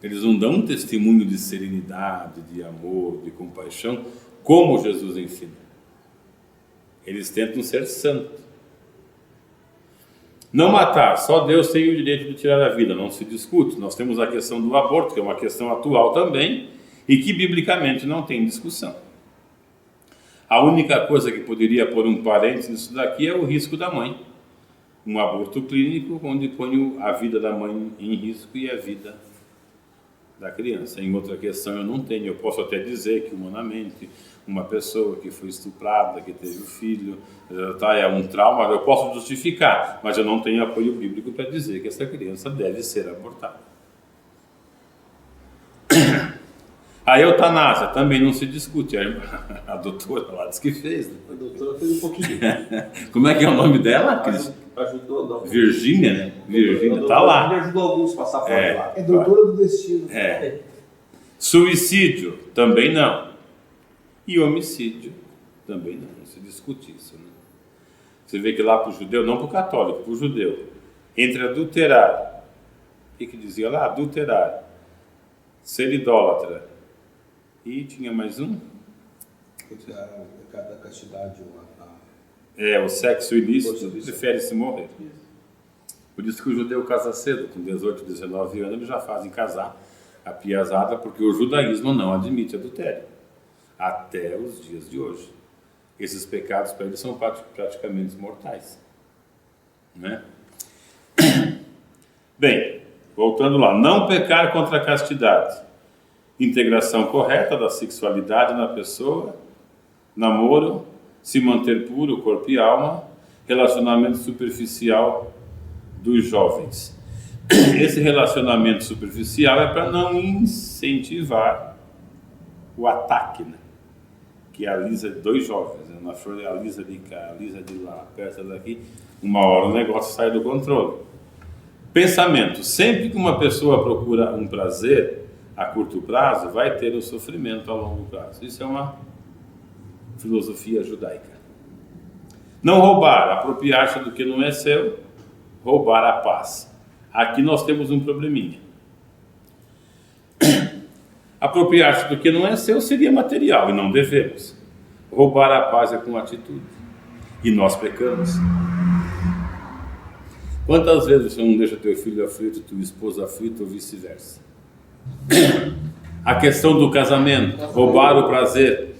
Eles não dão um testemunho de serenidade, de amor, de compaixão, como Jesus ensina. Eles tentam ser santos. Não matar, só Deus tem o direito de tirar a vida, não se discute. Nós temos a questão do aborto, que é uma questão atual também, e que biblicamente não tem discussão. A única coisa que poderia pôr um parênteses nisso daqui é o risco da mãe. Um aborto clínico, onde põe a vida da mãe em risco e a vida da criança. Em outra questão eu não tenho, eu posso até dizer que humanamente uma pessoa que foi estuprada, que teve um filho, é um trauma, eu posso justificar, mas eu não tenho apoio bíblico para dizer que essa criança deve ser abortada. A eutanásia também não se discute, a doutora lá disse que fez. A doutora fez um pouquinho. Como é que é o nome dela? Ajudou, não. Virgínia, né? Virgínia, está lá. Ele ajudou alguns a passar fora lá. É doutora do destino. Suicídio, também não. E homicídio, também não. Não se discute isso, né? Você vê que lá para o judeu, não para o católico, para o judeu, entre adulterar, o que dizia lá? Adulterar, ser idólatra, e tinha mais um? Cada castidade. O sexo ilícito, prefere-se morrer. Por isso que o judeu casa cedo, com 18, 19 anos, eles já fazem casar a piazada, porque o judaísmo não admite adultério, até os dias de hoje. Esses pecados para eles são praticamente mortais. Né? Bem, voltando lá, não pecar contra a castidade. Integração correta da sexualidade na pessoa, namoro, se manter puro, corpo e alma, relacionamento superficial dos jovens. Esse relacionamento superficial é para não incentivar o ataque, né? Que alisa dois jovens, né? Na flor alisa de cá, alisa de lá, perto daqui, uma hora o negócio sai do controle. Pensamento: sempre que uma pessoa procura um prazer a curto prazo, vai ter o sofrimento a longo prazo. Isso é uma filosofia judaica. Não roubar, apropriar-se do que não é seu, roubar a paz. Aqui nós temos um probleminha. Apropriar-se do que não é seu seria material, e não devemos. Roubar a paz é com atitude. E nós pecamos. Quantas vezes você não deixa teu filho aflito, tua esposa aflita ou vice-versa? A questão do casamento, roubar o prazer.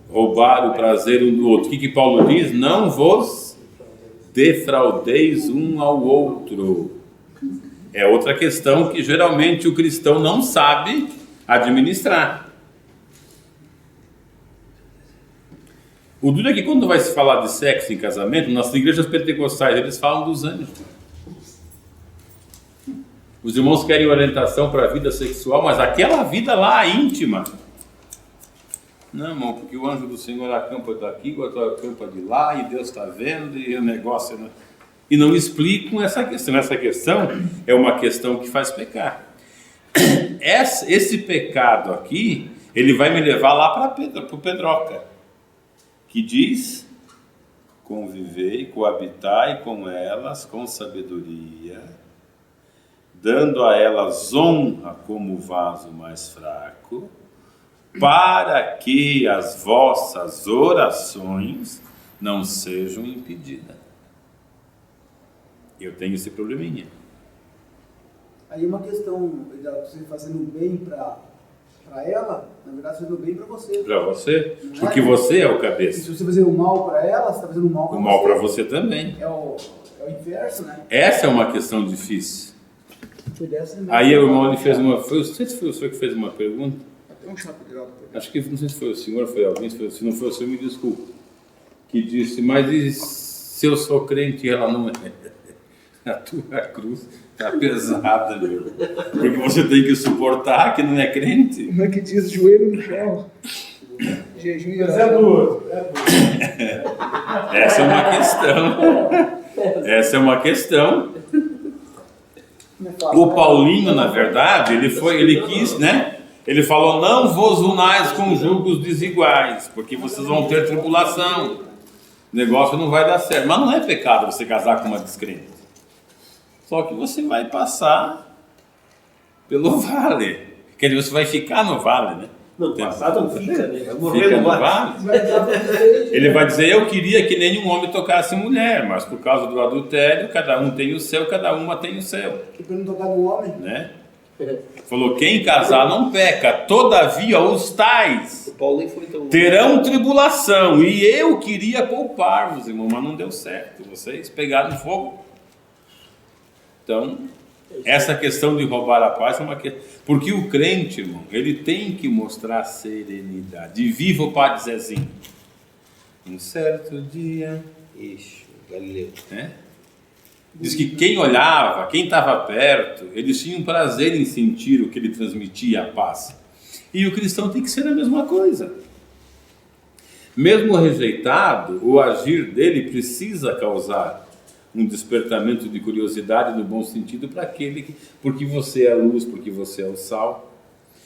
Roubar o prazer um do outro. O que Paulo diz? Não vos defraudeis um ao outro. É outra questão que geralmente o cristão não sabe administrar. O duro é que quando vai se falar de sexo em casamento, nas igrejas pentecostais eles falam dos anjos. Os irmãos querem orientação para a vida sexual, mas aquela vida lá íntima. Não, irmão, porque o anjo do Senhor acampa daqui, o outro acampa de lá, e Deus está vendo, e o negócio... Né? E não explicam essa questão. Essa questão é uma questão que faz pecar. Esse pecado aqui, ele vai me levar lá para o Pedroca, que diz: convivei, coabitai com elas com sabedoria, dando a elas honra como vaso mais fraco, para que as vossas orações não sejam impedidas. Eu tenho esse probleminha. Aí uma questão, você fazendo bem para ela, na verdade você fazendo bem para você. Para você? Porque você é o cabeça. E se você fazer o mal para ela, você está fazendo o mal para você. O mal para você também. É o inverso, né? Essa é uma questão difícil. Foi dessa mesmo. Aí o irmão ele fez uma... Não sei se foi o senhor que fez uma pergunta. Um chapo de álcool. Acho que, não sei se foi o senhor, foi alguém, se não foi o senhor, me desculpa, que disse, mas e se eu sou crente e ela não é? A tua cruz está pesada, meu. Porque você tem que suportar que não é crente. Como é que diz? Joelho no chão. Jejum e Mas oração. é duro, é duro. Essa é uma questão. Essa é uma questão. Não é fácil, O né? Paulinho, na verdade, ele quis, né? Ele falou, não vos unais com julgos desiguais, porque vocês vão ter tribulação. O negócio não vai dar certo. Mas não é pecado você casar com uma descrente. Só que você vai passar pelo vale. Quer dizer, você vai ficar no vale, né? Não, passado não fica, né? Vai morrer Fica no no vale. vale. Vai dar pra você. Ele vai dizer, eu queria que nenhum homem tocasse mulher, mas por causa do adultério, cada um tem o seu, cada uma tem o seu, Porque não tocar no homem. né? Falou, quem casar não peca, todavia os tais O Paulinho foi então. terão tribulação, e eu queria poupar-vos, irmão, mas não deu certo, vocês pegaram fogo. Então, essa questão de roubar a paz é uma questão, porque o crente, irmão, ele tem que mostrar serenidade. E viva o Padre Zezinho. Um certo dia, Ixi, Galileu. né? Diz que quem olhava, quem estava perto, eles tinham prazer em sentir o que ele transmitia, a paz. E o cristão tem que ser a mesma coisa. Mesmo rejeitado, o agir dele precisa causar um despertamento de curiosidade no bom sentido para aquele que, porque você é a luz, porque você é o sal.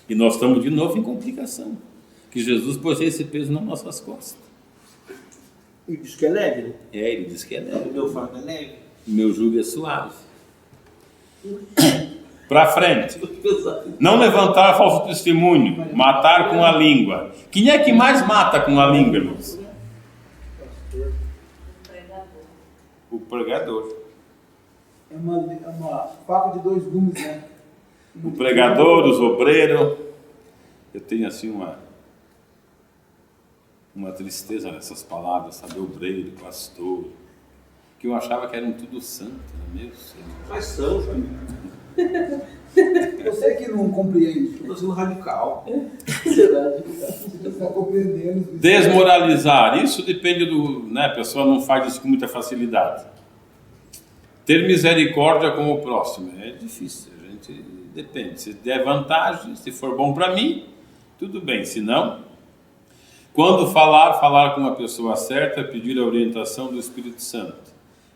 E nós estamos de novo em complicação. Que Jesus pôs esse peso nas nossas costas. E diz que é leve, né? Ele diz que é leve. O meu fardo é leve. Meu jugo é suave. Para frente. Não levantar falso testemunho, matar com a língua. Quem é que mais mata com a língua, irmãos? O pregador. É uma faca de dois gumes, né? O pregador, os obreiros. Eu tenho assim uma tristeza nessas palavras, sabe? Obreiro, pastor. Que eu achava que eram tudo santo, né? Meu Senhor. Mas são, João. Você que não compreende. Estou sendo radical. Você está compreendendo. Desmoralizar, isso depende do, né? A pessoa não faz isso com muita facilidade. Ter misericórdia com o próximo é difícil, a gente depende. Se der vantagem, se for bom para mim, tudo bem. Se não, quando falar com uma pessoa certa, pedir a orientação do Espírito Santo.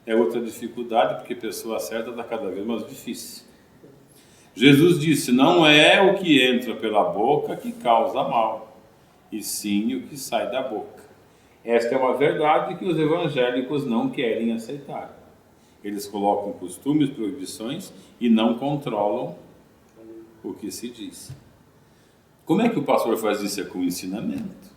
É outra dificuldade, porque a pessoa certa está cada vez mais difícil. Jesus disse, não é o que entra pela boca que causa mal, e sim o que sai da boca. Esta é uma verdade que os evangélicos não querem aceitar. Eles colocam costumes, proibições e não controlam o que se diz. Como é que o pastor faz isso? É com ensinamento.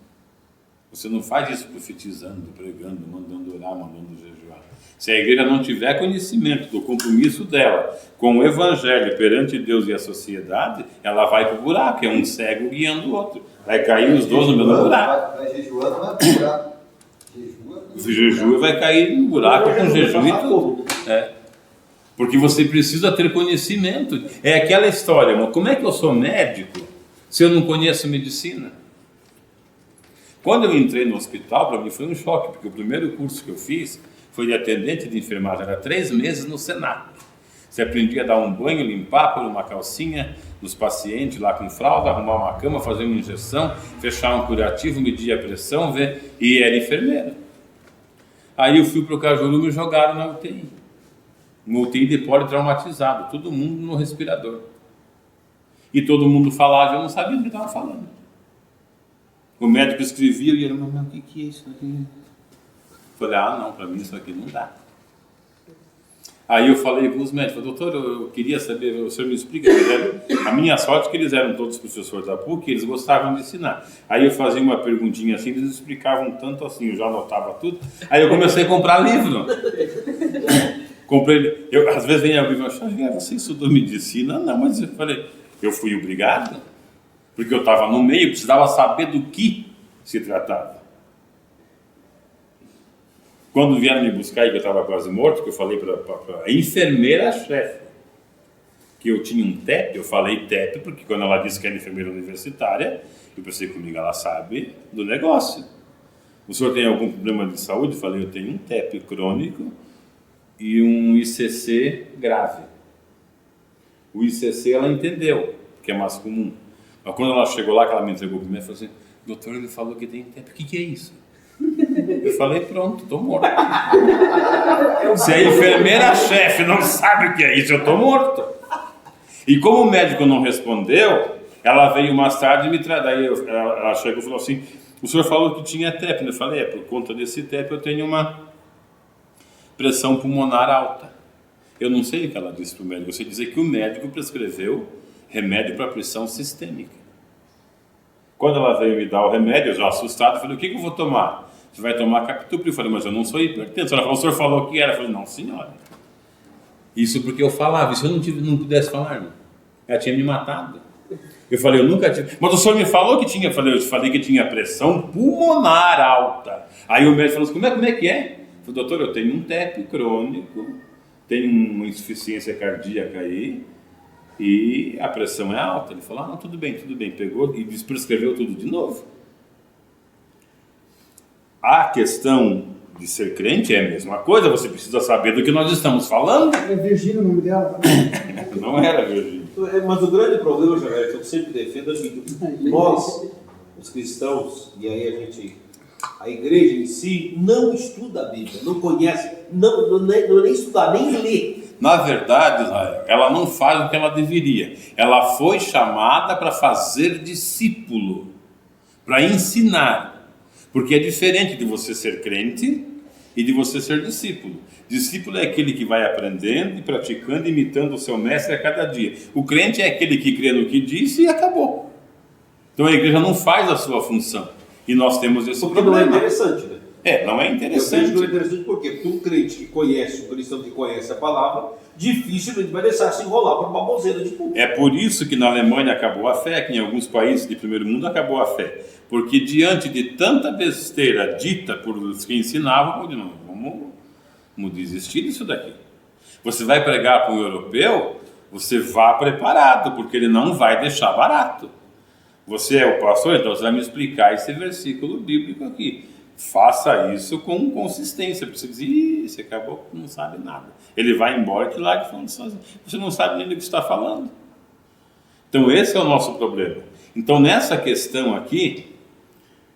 Você não faz isso profetizando, pregando, mandando orar, mandando jejuar. Se a igreja não tiver conhecimento do compromisso dela com o evangelho perante Deus e a sociedade, ela vai para o buraco, é um cego guiando o outro. Vai cair os dois no mesmo buraco. Vai jejuando, vai pro buraco. Se jejua, vai cair no buraco com jejum e tudo. É. Porque você precisa ter conhecimento. É aquela história, irmão. Como é que eu sou médico se eu não conheço medicina? Quando eu entrei no hospital, para mim foi um choque, porque o primeiro curso que eu fiz foi de atendente de enfermagem, era 3 meses no Senac. Você aprendia a dar um banho, limpar, pôr uma calcinha nos pacientes lá com fralda, arrumar uma cama, fazer uma injeção, fechar um curativo, medir a pressão, ver, e era enfermeiro. Aí eu fui para o Cajuru e me jogaram na UTI. Uma UTI de politraumatizado, todo mundo no respirador. E todo mundo falava, eu não sabia do que estava falando. O médico escrevia e ele, mas o que é isso aqui? Falei, não, para mim isso aqui não dá. Aí eu falei com os médicos, doutor, eu queria saber, o senhor me explica, a minha sorte é que eles eram todos professores da PUC, eles gostavam de ensinar. Aí eu fazia uma perguntinha assim, eles explicavam tanto assim, eu já anotava tudo. Aí eu comecei a comprar livro. Comprei, às vezes vem alguém e fala, você estudou medicina? Não, mas eu falei, eu fui obrigado, porque eu estava no meio, precisava saber do que se tratava. Quando vieram me buscar e que eu estava quase morto, que eu falei para a enfermeira-chefe, que eu tinha um TEP, eu falei TEP porque quando ela disse que era enfermeira universitária, eu pensei comigo, ela sabe do negócio. O senhor tem algum problema de saúde? Eu falei, eu tenho um TEP crônico e um ICC grave. O ICC ela entendeu, que é mais comum. Mas quando ela chegou lá, que ela me entregou primeiro, ela falou assim, doutor, ele falou que tem TEP, o que é isso? Eu falei, pronto, estou morto. Se a enfermeira-chefe não sabe o que é isso, eu estou morto. E como o médico não respondeu, ela veio mais tarde e me daí ela chegou e falou assim, o senhor falou que tinha TEP. Eu falei, por conta desse TEP eu tenho uma pressão pulmonar alta. Eu não sei o que ela disse para o médico, eu sei dizer que o médico prescreveu remédio para pressão sistêmica. Quando ela veio me dar o remédio, eu já assustado, falei, o que eu vou tomar? Você vai tomar Captopril? Eu falei, mas eu não sou hipertenso. Ela falou, o senhor falou que era? Eu falei, não, senhora. Isso porque eu falava, e se eu não pudesse falar, irmão? Ela tinha me matado. Eu falei, eu nunca tive. Mas o senhor me falou que tinha. Eu falei que tinha pressão pulmonar alta. Aí o médico falou assim, como é que é? Eu falei, doutor, eu tenho um TEP crônico, tenho uma insuficiência cardíaca aí, e a pressão é alta. Ele falou, não, tudo bem. Pegou e prescreveu tudo de novo. A questão de ser crente é a mesma coisa, você precisa saber do que nós estamos falando. É Virgínia o nome dela? Não era Virgínia. Mas o grande problema, Jair, que eu sempre defendo é que nós, os cristãos, e aí a igreja em si, não estuda a Bíblia, não conhece, não é nem estudar, nem ler. Na verdade, Israel, ela não faz o que ela deveria. Ela foi chamada para fazer discípulo, para ensinar. Porque é diferente de você ser crente e de você ser discípulo. Discípulo é aquele que vai aprendendo e praticando, imitando o seu mestre a cada dia. O crente é aquele que crê no que disse e acabou. Então a igreja não faz a sua função. E nós temos esse porque problema. Não é interessante, né? Não é interessante. Não é interessante porque um crente que conhece, um cristão que conhece a palavra, dificilmente vai deixar se enrolar por baboseira de público. É por isso que na Alemanha acabou a fé, que em alguns países de primeiro mundo acabou a fé. Porque diante de tanta besteira dita por os que ensinavam, vamos desistir disso daqui. Você vai pregar para um europeu, você vá preparado, porque ele não vai deixar barato. Você é o pastor, então você vai me explicar esse versículo bíblico aqui. Faça isso com consistência, porque você diz, você acabou, não sabe nada. Ele vai embora e te larga falando sozinho. Você não sabe nem do que está falando. Então esse é o nosso problema. Então nessa questão aqui,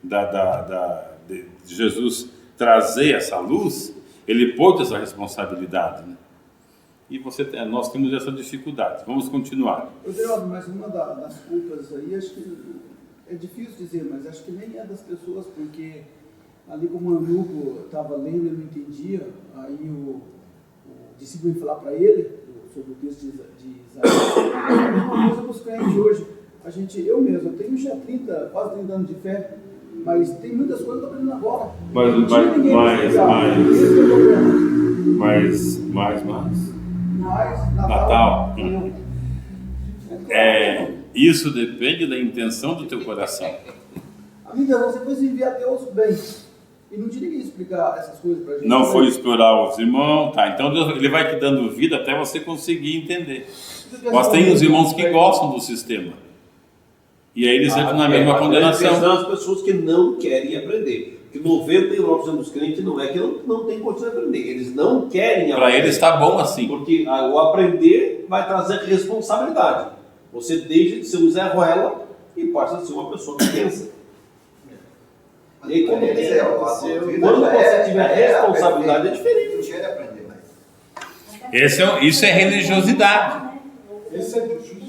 de Jesus trazer essa luz, ele pôs essa responsabilidade, né? E nós temos essa dificuldade. Vamos continuar. Mas uma das culpas aí, acho que é difícil dizer, mas acho que nem é das pessoas, porque ali como o Anuco estava lendo, ele não entendia, aí o discípulo ia falar para ele sobre o texto de Isaías. É a mesma coisa com os crentes hoje. Eu mesmo tenho já quase 30 anos de fé, mas tem muitas coisas que eu estou aprendendo agora. Mas Natal. Isso depende da intenção do teu coração. A minha intenção sempre foi servir a Deus bem. E não tinha ninguém explicar essas coisas pra gente. Não foi explorar os irmãos, tá? Então Deus, ele vai te dando vida até você conseguir entender. Mas tem uns irmãos que gostam do sistema. E aí eles entram na mesma condenação. São as pessoas que não querem aprender. Que 99% dos crentes não é que não tem condição de aprender. Eles não querem aprender. Para eles está bom assim. Porque o aprender vai trazer responsabilidade. Você deixa de ser um Zé Ruela e passa a ser uma pessoa que pensa. E aí, quando você tiver responsabilidade, é diferente. Não quer aprender mais. Isso é religiosidade. Esse é justo.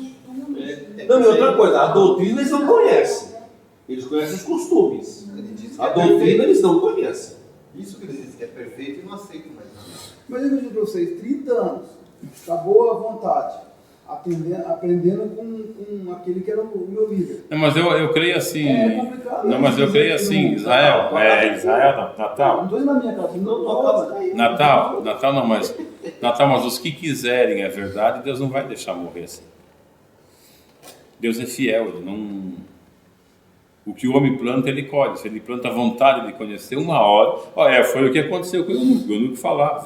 Não, e outra coisa, a doutrina eles não conhecem. Eles conhecem os costumes. A doutrina eles não conhecem. Isso que eles dizem que é perfeito e não aceitam mais nada. Mas eu digo para vocês, 30 anos, com a boa vontade, aprendendo com aquele que era o meu líder. Não, mas eu creio assim. É complicado. Não, mas eu creio assim, Israel. Natal. Não estou indo na minha casa, não. Natal não, mas os que quiserem a verdade, Deus não vai deixar morrer assim. Deus é fiel, ele não. O que o homem planta, ele colhe. Se ele planta a vontade de conhecer, uma hora. Foi o que aconteceu com o Eunuco. O Eunuco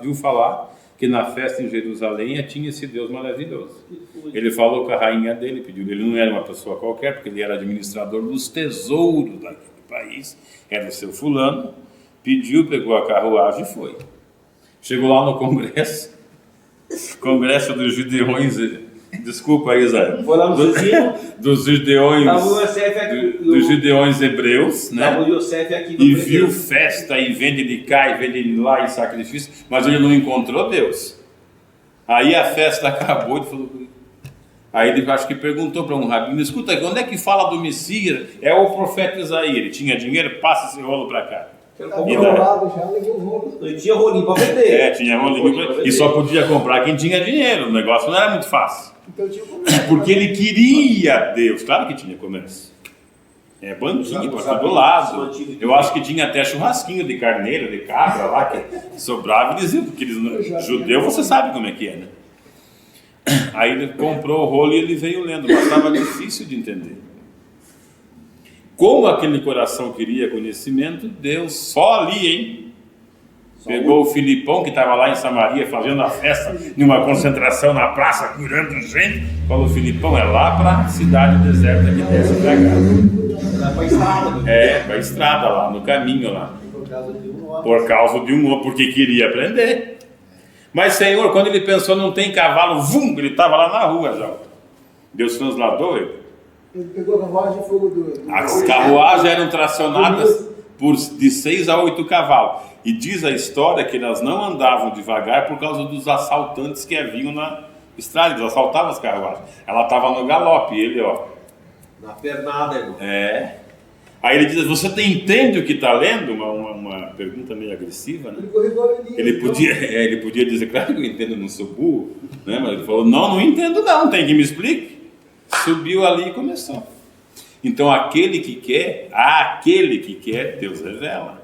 viu falar que na festa em Jerusalém tinha esse Deus maravilhoso. Ele falou com a rainha dele, pediu, ele não era uma pessoa qualquer, porque ele era administrador dos tesouros daquele país, era o seu fulano, pediu, pegou a carruagem e foi. Chegou lá no congresso dos Gideões, desculpa aí, Zé, Foi lá no dos Gideões, Tava o Yosef aqui, dos Gideões hebreus, né? Tava o Yosef aqui no E presente. viu festa, e vende de cá, e vende de lá, e sacrifício, mas ele não encontrou Deus. Aí a festa acabou, ele falou, aí ele acho que perguntou para um rabino, escuta, onde é que fala do Messias? É o profeta Isaías, ele tinha dinheiro, passa esse rolo para cá. Tá enrolado já, levei o rolo. Não tinha rolinho para vender. Tinha rolinho, e só podia comprar quem tinha dinheiro, o negócio não era muito fácil. Então tinha comércio. Porque ele queria Deus, claro que tinha comércio. Banquinho para todo lado. Eu acho que tinha até churrasquinho de carneiro, de cabra lá, que sobrava e dizia, porque eles, judeu você sabe como é que é, né? Aí ele comprou o rolo e ele veio lendo, mas estava difícil de entender. Como aquele coração queria conhecimento, Deus só ali, hein? Pegou o Filipão, que estava lá em Samaria fazendo a festa, numa concentração na praça, curando gente. Falou, Filipão, é lá para a cidade deserta que desce para cá. Para a estrada. Para a estrada lá, no caminho lá. Por causa de um homem. Por causa de um homem, porque queria aprender. Mas, Senhor, quando ele pensou, não tem cavalo, vum, ele estava lá na rua já. Deus transladou ele. Ele pegou a carruagem de fogo do... As carruagens eram tracionadas de 6 a 8 cavalos. E diz a história que elas não andavam devagar por causa dos assaltantes que haviam na estrada. Eles assaltavam as carruagens. Ela estava no galope, ele, ó. Na pernada, irmão. Aí ele diz, você entende o que está lendo? Uma pergunta meio agressiva, né? Ele corrigou Ele podia dizer, claro que eu entendo, não sou burro, né? Mas ele falou, não entendo não, tem que me explique. Subiu ali e começou. Então aquele que quer, Deus revela.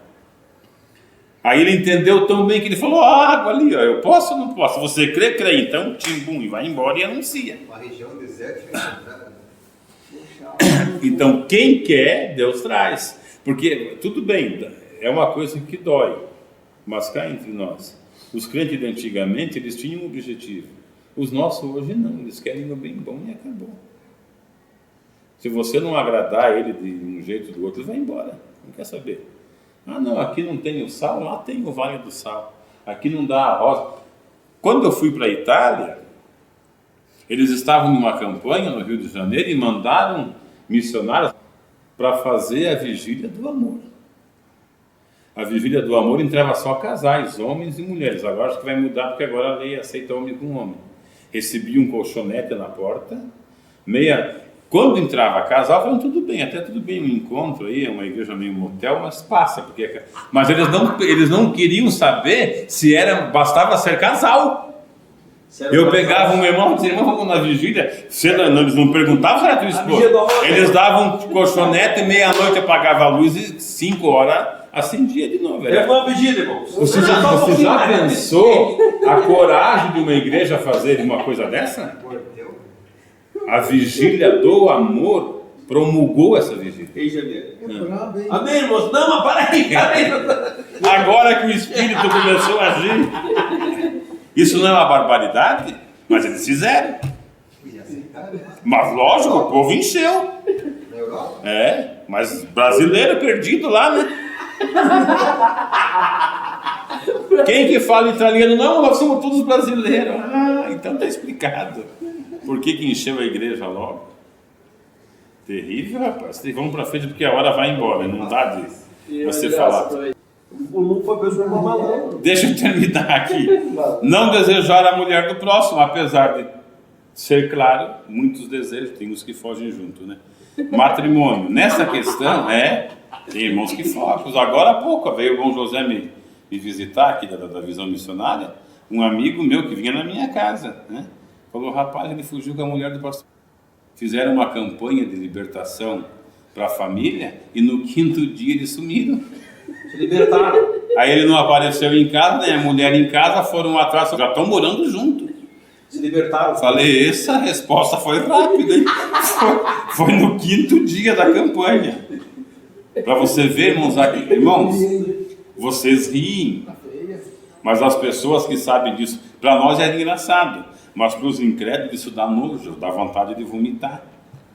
Aí ele entendeu tão bem que ele falou, água ali, ó, eu posso ou não posso? Você crê, então timbum, e vai embora e anuncia. Uma região desértica. Então quem quer, Deus traz. Porque, tudo bem, é uma coisa que dói, mas cá entre nós, os crentes de antigamente, eles tinham um objetivo. Os nossos hoje não, eles querem o bem bom e acabou. Se você não agradar ele de um jeito ou do outro, ele vai embora, não quer saber. Não, aqui não tem o sal, lá tem o Vale do Sal. Aqui não dá a rosa. Quando eu fui para a Itália, eles estavam numa campanha no Rio de Janeiro e mandaram missionários para fazer a Vigília do Amor. A Vigília do Amor entrava só casais, homens e mulheres. Agora acho que vai mudar, porque agora a lei aceita homem com homem. Recebia um colchonete na porta, Quando entrava casal, falavam, tudo bem, até tudo bem, um encontro aí, uma igreja meio motel, mas passa, porque... Mas eles não queriam saber se bastava ser casal. Eu pegava um irmão e dizia, irmão, vamos na vigília. Eles não perguntavam se era tua esposa. Eles davam um colchonete, meia-noite apagava a luz e 5 horas acendia de novo. Era uma vigília, irmão. Você já pensou a coragem de uma igreja fazer uma coisa dessa? A Vigília do Amor promulgou essa vigília. Amém, irmãos? Não, mas para aí. Agora que o Espírito começou a agir. Isso não é uma barbaridade? Mas eles fizeram. Mas lógico, o povo encheu. Mas brasileiro perdido lá, né? Quem que fala italiano? Não, nós somos todos brasileiros. Então está explicado. Por que encheu a igreja logo? Terrível, rapaz. Vamos para frente porque a hora vai embora. Não dá de você falar. O Lu foi pessoa malandro. Deixa eu terminar aqui. Não desejar a mulher do próximo, apesar de ser claro, muitos desejos, tem uns que fogem junto, né? Matrimônio. Nessa questão, tem irmãos que fogem. Agora há pouco veio o Bom José me visitar aqui da visão missionária, um amigo meu que vinha na minha casa, né? Falou, rapaz, ele fugiu com a mulher do pastor. Fizeram uma campanha de libertação para a família e no 5º dia eles sumiram. Se libertaram. Aí ele não apareceu em casa, né? A mulher em casa, foram atrás, já estão morando junto. Se libertaram. Falei, essa resposta foi rápida, hein? Foi no 5º dia da campanha. Para você ver, irmãos, aqui, irmãos, vocês riem. Mas as pessoas que sabem disso, para nós é engraçado, mas para os incrédulos isso dá nojo, dá vontade de vomitar.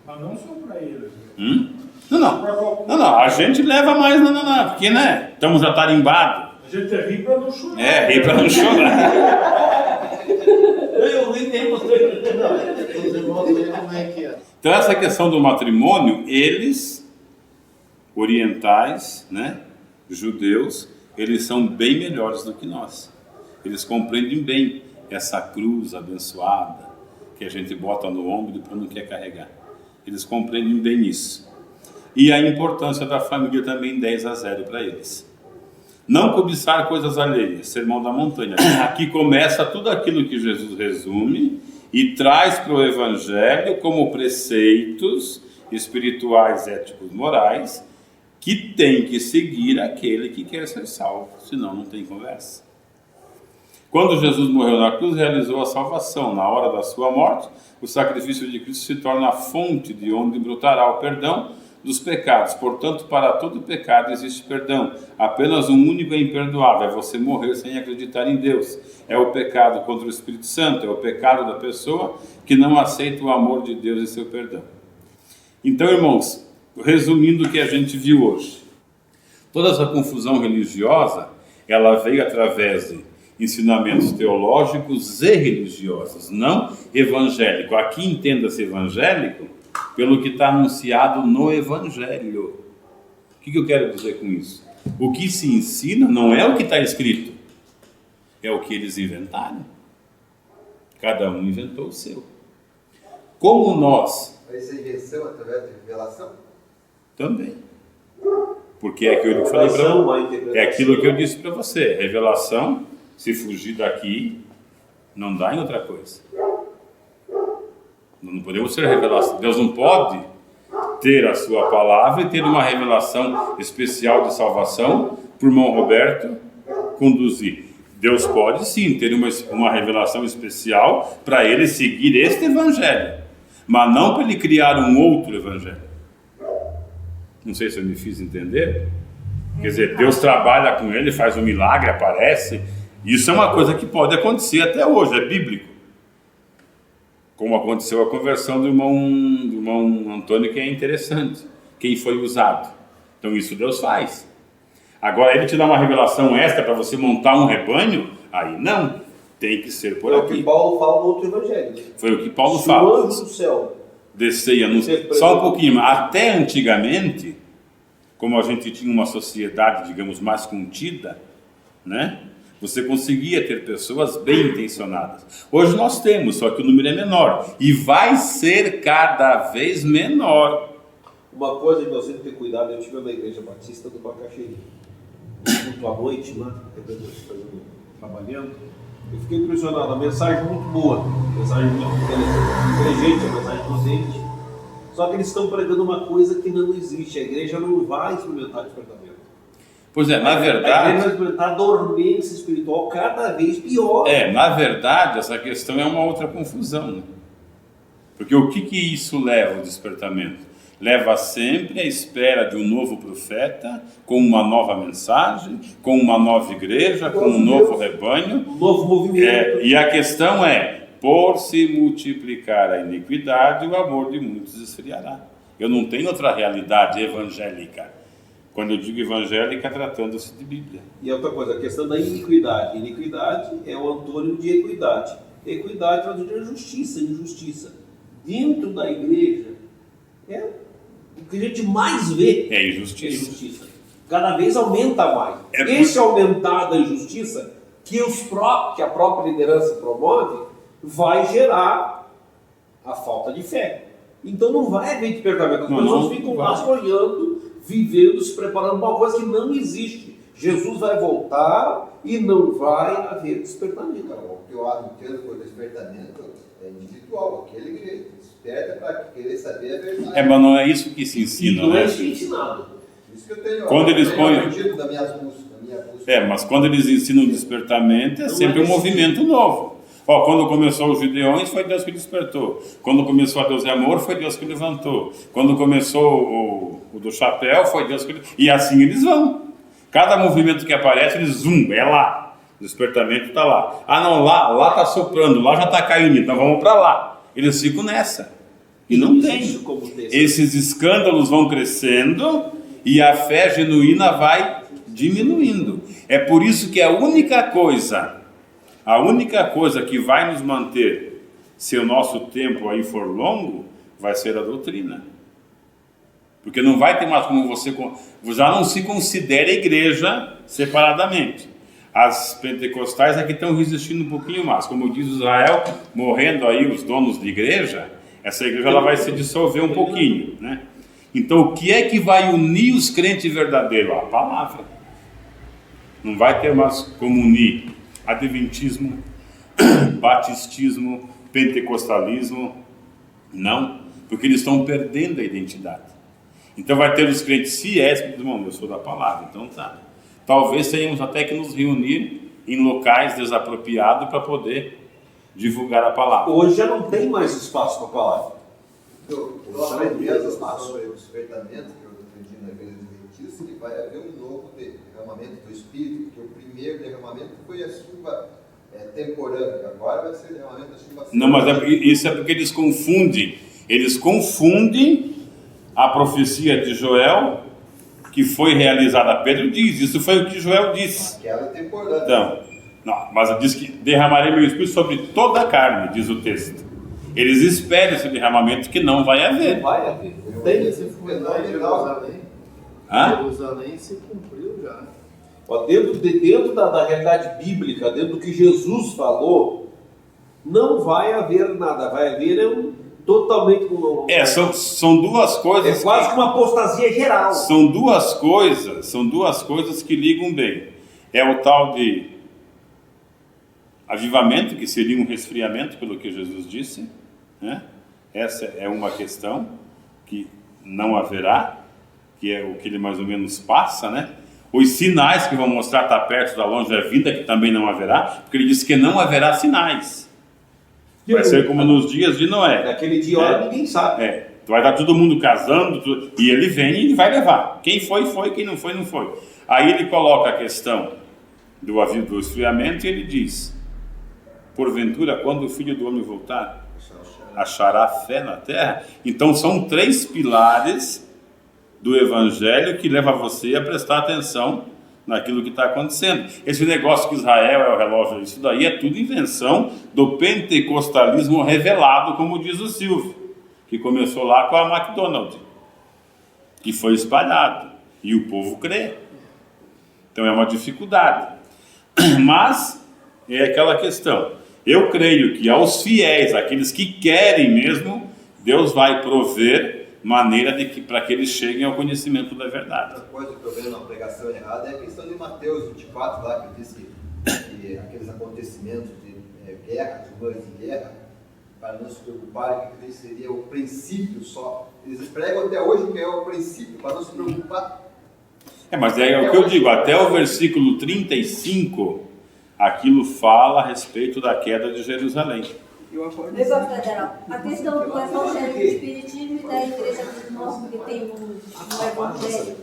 Mas não só para eles. Não, a gente leva mais, não, porque, né, estamos já tarimbados. A gente ri para não chorar. Ri para não chorar. Eu nem tenho Os irmãos veem como é que é. Então essa questão do matrimônio, eles, orientais, né, judeus, eles são bem melhores do que nós. Eles compreendem bem essa cruz abençoada que a gente bota no ombro e depois não quer carregar. Eles compreendem bem isso. E a importância da família também 10-0 para eles. Não cobiçar coisas alheias, Sermão da Montanha. Aqui começa tudo aquilo que Jesus resume e traz para o Evangelho como preceitos espirituais, éticos, morais, que tem que seguir aquele que quer ser salvo, senão não tem conversa. Quando Jesus morreu na cruz, realizou a salvação. Na hora da sua morte, o sacrifício de Cristo se torna a fonte de onde brotará o perdão dos pecados. Portanto, para todo pecado existe perdão. Apenas um único é imperdoável, é você morrer sem acreditar em Deus. É o pecado contra o Espírito Santo, é o pecado da pessoa que não aceita o amor de Deus e seu perdão. Então, irmãos, resumindo o que a gente viu hoje, toda essa confusão religiosa, ela veio através de ensinamentos teológicos e religiosos, não evangélico. Aqui entenda-se evangélico pelo que está anunciado no Evangelho. O que eu quero dizer com isso? O que se ensina não é o que está escrito, é o que eles inventaram. Cada um inventou o seu. Como nós... Mas essa invenção através de revelação? Também. Porque é aquilo que eu falei para é aquilo que eu disse para você. Revelação, se fugir daqui, não dá em outra coisa. Não podemos ser revelação. Deus não pode ter a sua palavra e ter uma revelação especial de salvação para o irmão Roberto conduzir. Deus pode sim ter uma revelação especial para ele seguir este evangelho, mas não para ele criar um outro evangelho. Não sei se eu me fiz entender. Quer dizer, Deus trabalha com ele, faz um milagre, aparece. Isso é uma coisa que pode acontecer até hoje, é bíblico. Como aconteceu a conversão do irmão Antônio, que é interessante. Quem foi usado. Então isso Deus faz. Agora ele te dá uma revelação extra para você montar um rebanho, aí não. Tem que ser por aqui. É o que Paulo fala no outro evangelho. Foi o que Paulo fala. O anjo do céu descer e anunciar. Só um pouquinho, até antigamente, como a gente tinha uma sociedade, digamos, mais contida, né? Você conseguia ter pessoas bem intencionadas. Hoje nós temos, só que o número é menor. E vai ser cada vez menor. Uma coisa que nós temos que ter cuidado, eu estive na igreja batista do Bacaxeri. Junto à noite, né? Trabalhando. Eu fiquei impressionado, a mensagem muito boa. A mensagem muito inteligente, a mensagem potente. Só que eles estão pregando uma coisa que não existe. A igreja não vai experimentar despertamento. Pois é, na verdade... A igreja vai experimentar dormência espiritual cada vez pior. Na verdade, essa questão é uma outra confusão. Né? Porque o que isso leva ao despertamento? Leva sempre à espera de um novo profeta, com uma nova mensagem, com uma nova igreja, com um novo rebanho. Um novo movimento. E a questão é, por se multiplicar a iniquidade, o amor de muitos esfriará. Eu não tenho outra realidade evangélica. Quando eu digo evangélica, tratando-se de Bíblia. E outra coisa, a questão da iniquidade. Iniquidade é o antônimo de equidade. Equidade traduz de justiça, injustiça. Dentro da igreja, o que a gente mais vê é injustiça. Cada vez aumenta mais. Esse aumentar da injustiça que a própria liderança promove vai gerar a falta de fé. Então não vai haver despertamento. As pessoas ficam lá sonhando, vivendo, se preparando para uma coisa que não existe. Jesus vai voltar e não vai haver despertamento. Então, o que eu entendo por despertamento é individual, aquele que desperta para querer saber a verdade. Mas não é isso que se ensina, não né? é isso que é ensinado. Isso que eu tenho. Quando eles põem... da minha busca. Mas quando eles ensinam o despertamento, é sempre um movimento novo. Quando começou os Gideões, foi Deus que despertou. Quando começou a Deus é amor, foi Deus que levantou. Quando começou o do chapéu, foi Deus que... E assim eles vão. Cada movimento que aparece, eles é lá. O despertamento está lá. Ah, não, lá está soprando, lá já está caindo, então vamos para lá. Eles ficam nessa. E não tem. Esses escândalos vão crescendo e a fé genuína vai diminuindo. É por isso que a única coisa que vai nos manter, se o nosso tempo aí for longo, vai ser a doutrina. Porque não vai ter mais como você já não se considera igreja separadamente. As pentecostais é que estão resistindo um pouquinho mais. Como diz Israel, morrendo aí os donos de igreja, essa igreja ela vai se dissolver um pouquinho, né? Então o que é que vai unir os crentes verdadeiros? A palavra. Não vai ter mais como unir adventismo, batistismo, pentecostalismo, não, porque eles estão perdendo a identidade. Então vai ter os crentes fiéis que dizem, eu sou da palavra, então tá. Talvez tenhamos até que nos reunir em locais desapropriados para poder divulgar a palavra. Hoje já não tem mais espaço para a palavra. Eu aprendi sobre o despertamento que eu aprendi na igreja adventista, que vai haver um novo derramamento do Espírito, porque o primeiro derramamento foi a chuva temporânea, agora vai ser o derramamento da chuva. Não, mas isso é porque eles confundem a profecia de Joel, que foi realizada. Pedro diz, isso foi o que Joel disse. Aquela temporânea. Então, não, mas diz que derramarei meu Espírito sobre toda a carne, diz o texto. Eles esperam esse derramamento que não vai haver. Não vai haver. Tem esse fenômeno em Jerusalém. Jerusalém se cumpriu já. Ó, dentro da realidade bíblica, dentro do que Jesus falou, não vai haver nada. Vai haver totalmente... São duas coisas... É quase que uma apostasia geral. São duas coisas que ligam bem. É o tal de avivamento, que seria um resfriamento, pelo que Jesus disse, né? Essa é uma questão que não haverá, que é o que ele mais ou menos passa, né? Os sinais que vão mostrar estar perto da longe da vinda, que também não haverá, porque ele disse que não haverá sinais. Vai ser como nos dias de Noé. Naquele dia, olha, ninguém sabe. Vai estar todo mundo casando, e ele vem e ele vai levar. Quem foi, foi, quem não foi, não foi. Aí ele coloca a questão do esfriamento e ele diz, porventura, quando o Filho do Homem voltar, achará fé na terra? Então são 3 pilares do Evangelho que leva você a prestar atenção naquilo que está acontecendo. Esse negócio que Israel é o relógio, isso daí é tudo invenção do pentecostalismo revelado, como diz o Silvio, que começou lá com a McDonald's, que foi espalhado, e o povo crê. Então é uma dificuldade. Mas é aquela questão. Eu creio que aos fiéis, aqueles que querem mesmo, Deus vai prover maneira para que eles cheguem ao conhecimento da verdade. Outra coisa que eu vejo na pregação errada é a questão de Mateus 24, lá, que diz que aqueles acontecimentos de guerra, rumores de guerra, para não se preocupar, que seria o princípio só. Eles pregam até hoje que é o princípio, para não se preocupar. Mas é o que eu digo, até o versículo 35, aquilo fala a respeito da queda de Jerusalém. A questão do evangelho do espiritismo e da igreja dos nossos, porque tem um evangelho.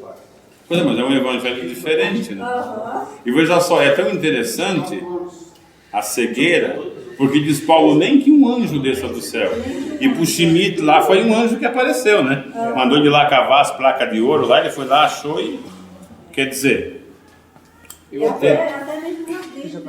Mas é um evangelho diferente, né? E veja só, é tão interessante a cegueira, porque diz Paulo, nem que um anjo desça do céu. E pro Schmidt lá foi um anjo que apareceu, né? Mandou ele lá cavar as placas de ouro lá, ele foi lá, achou e... Quer dizer... Até mesmo na igreja,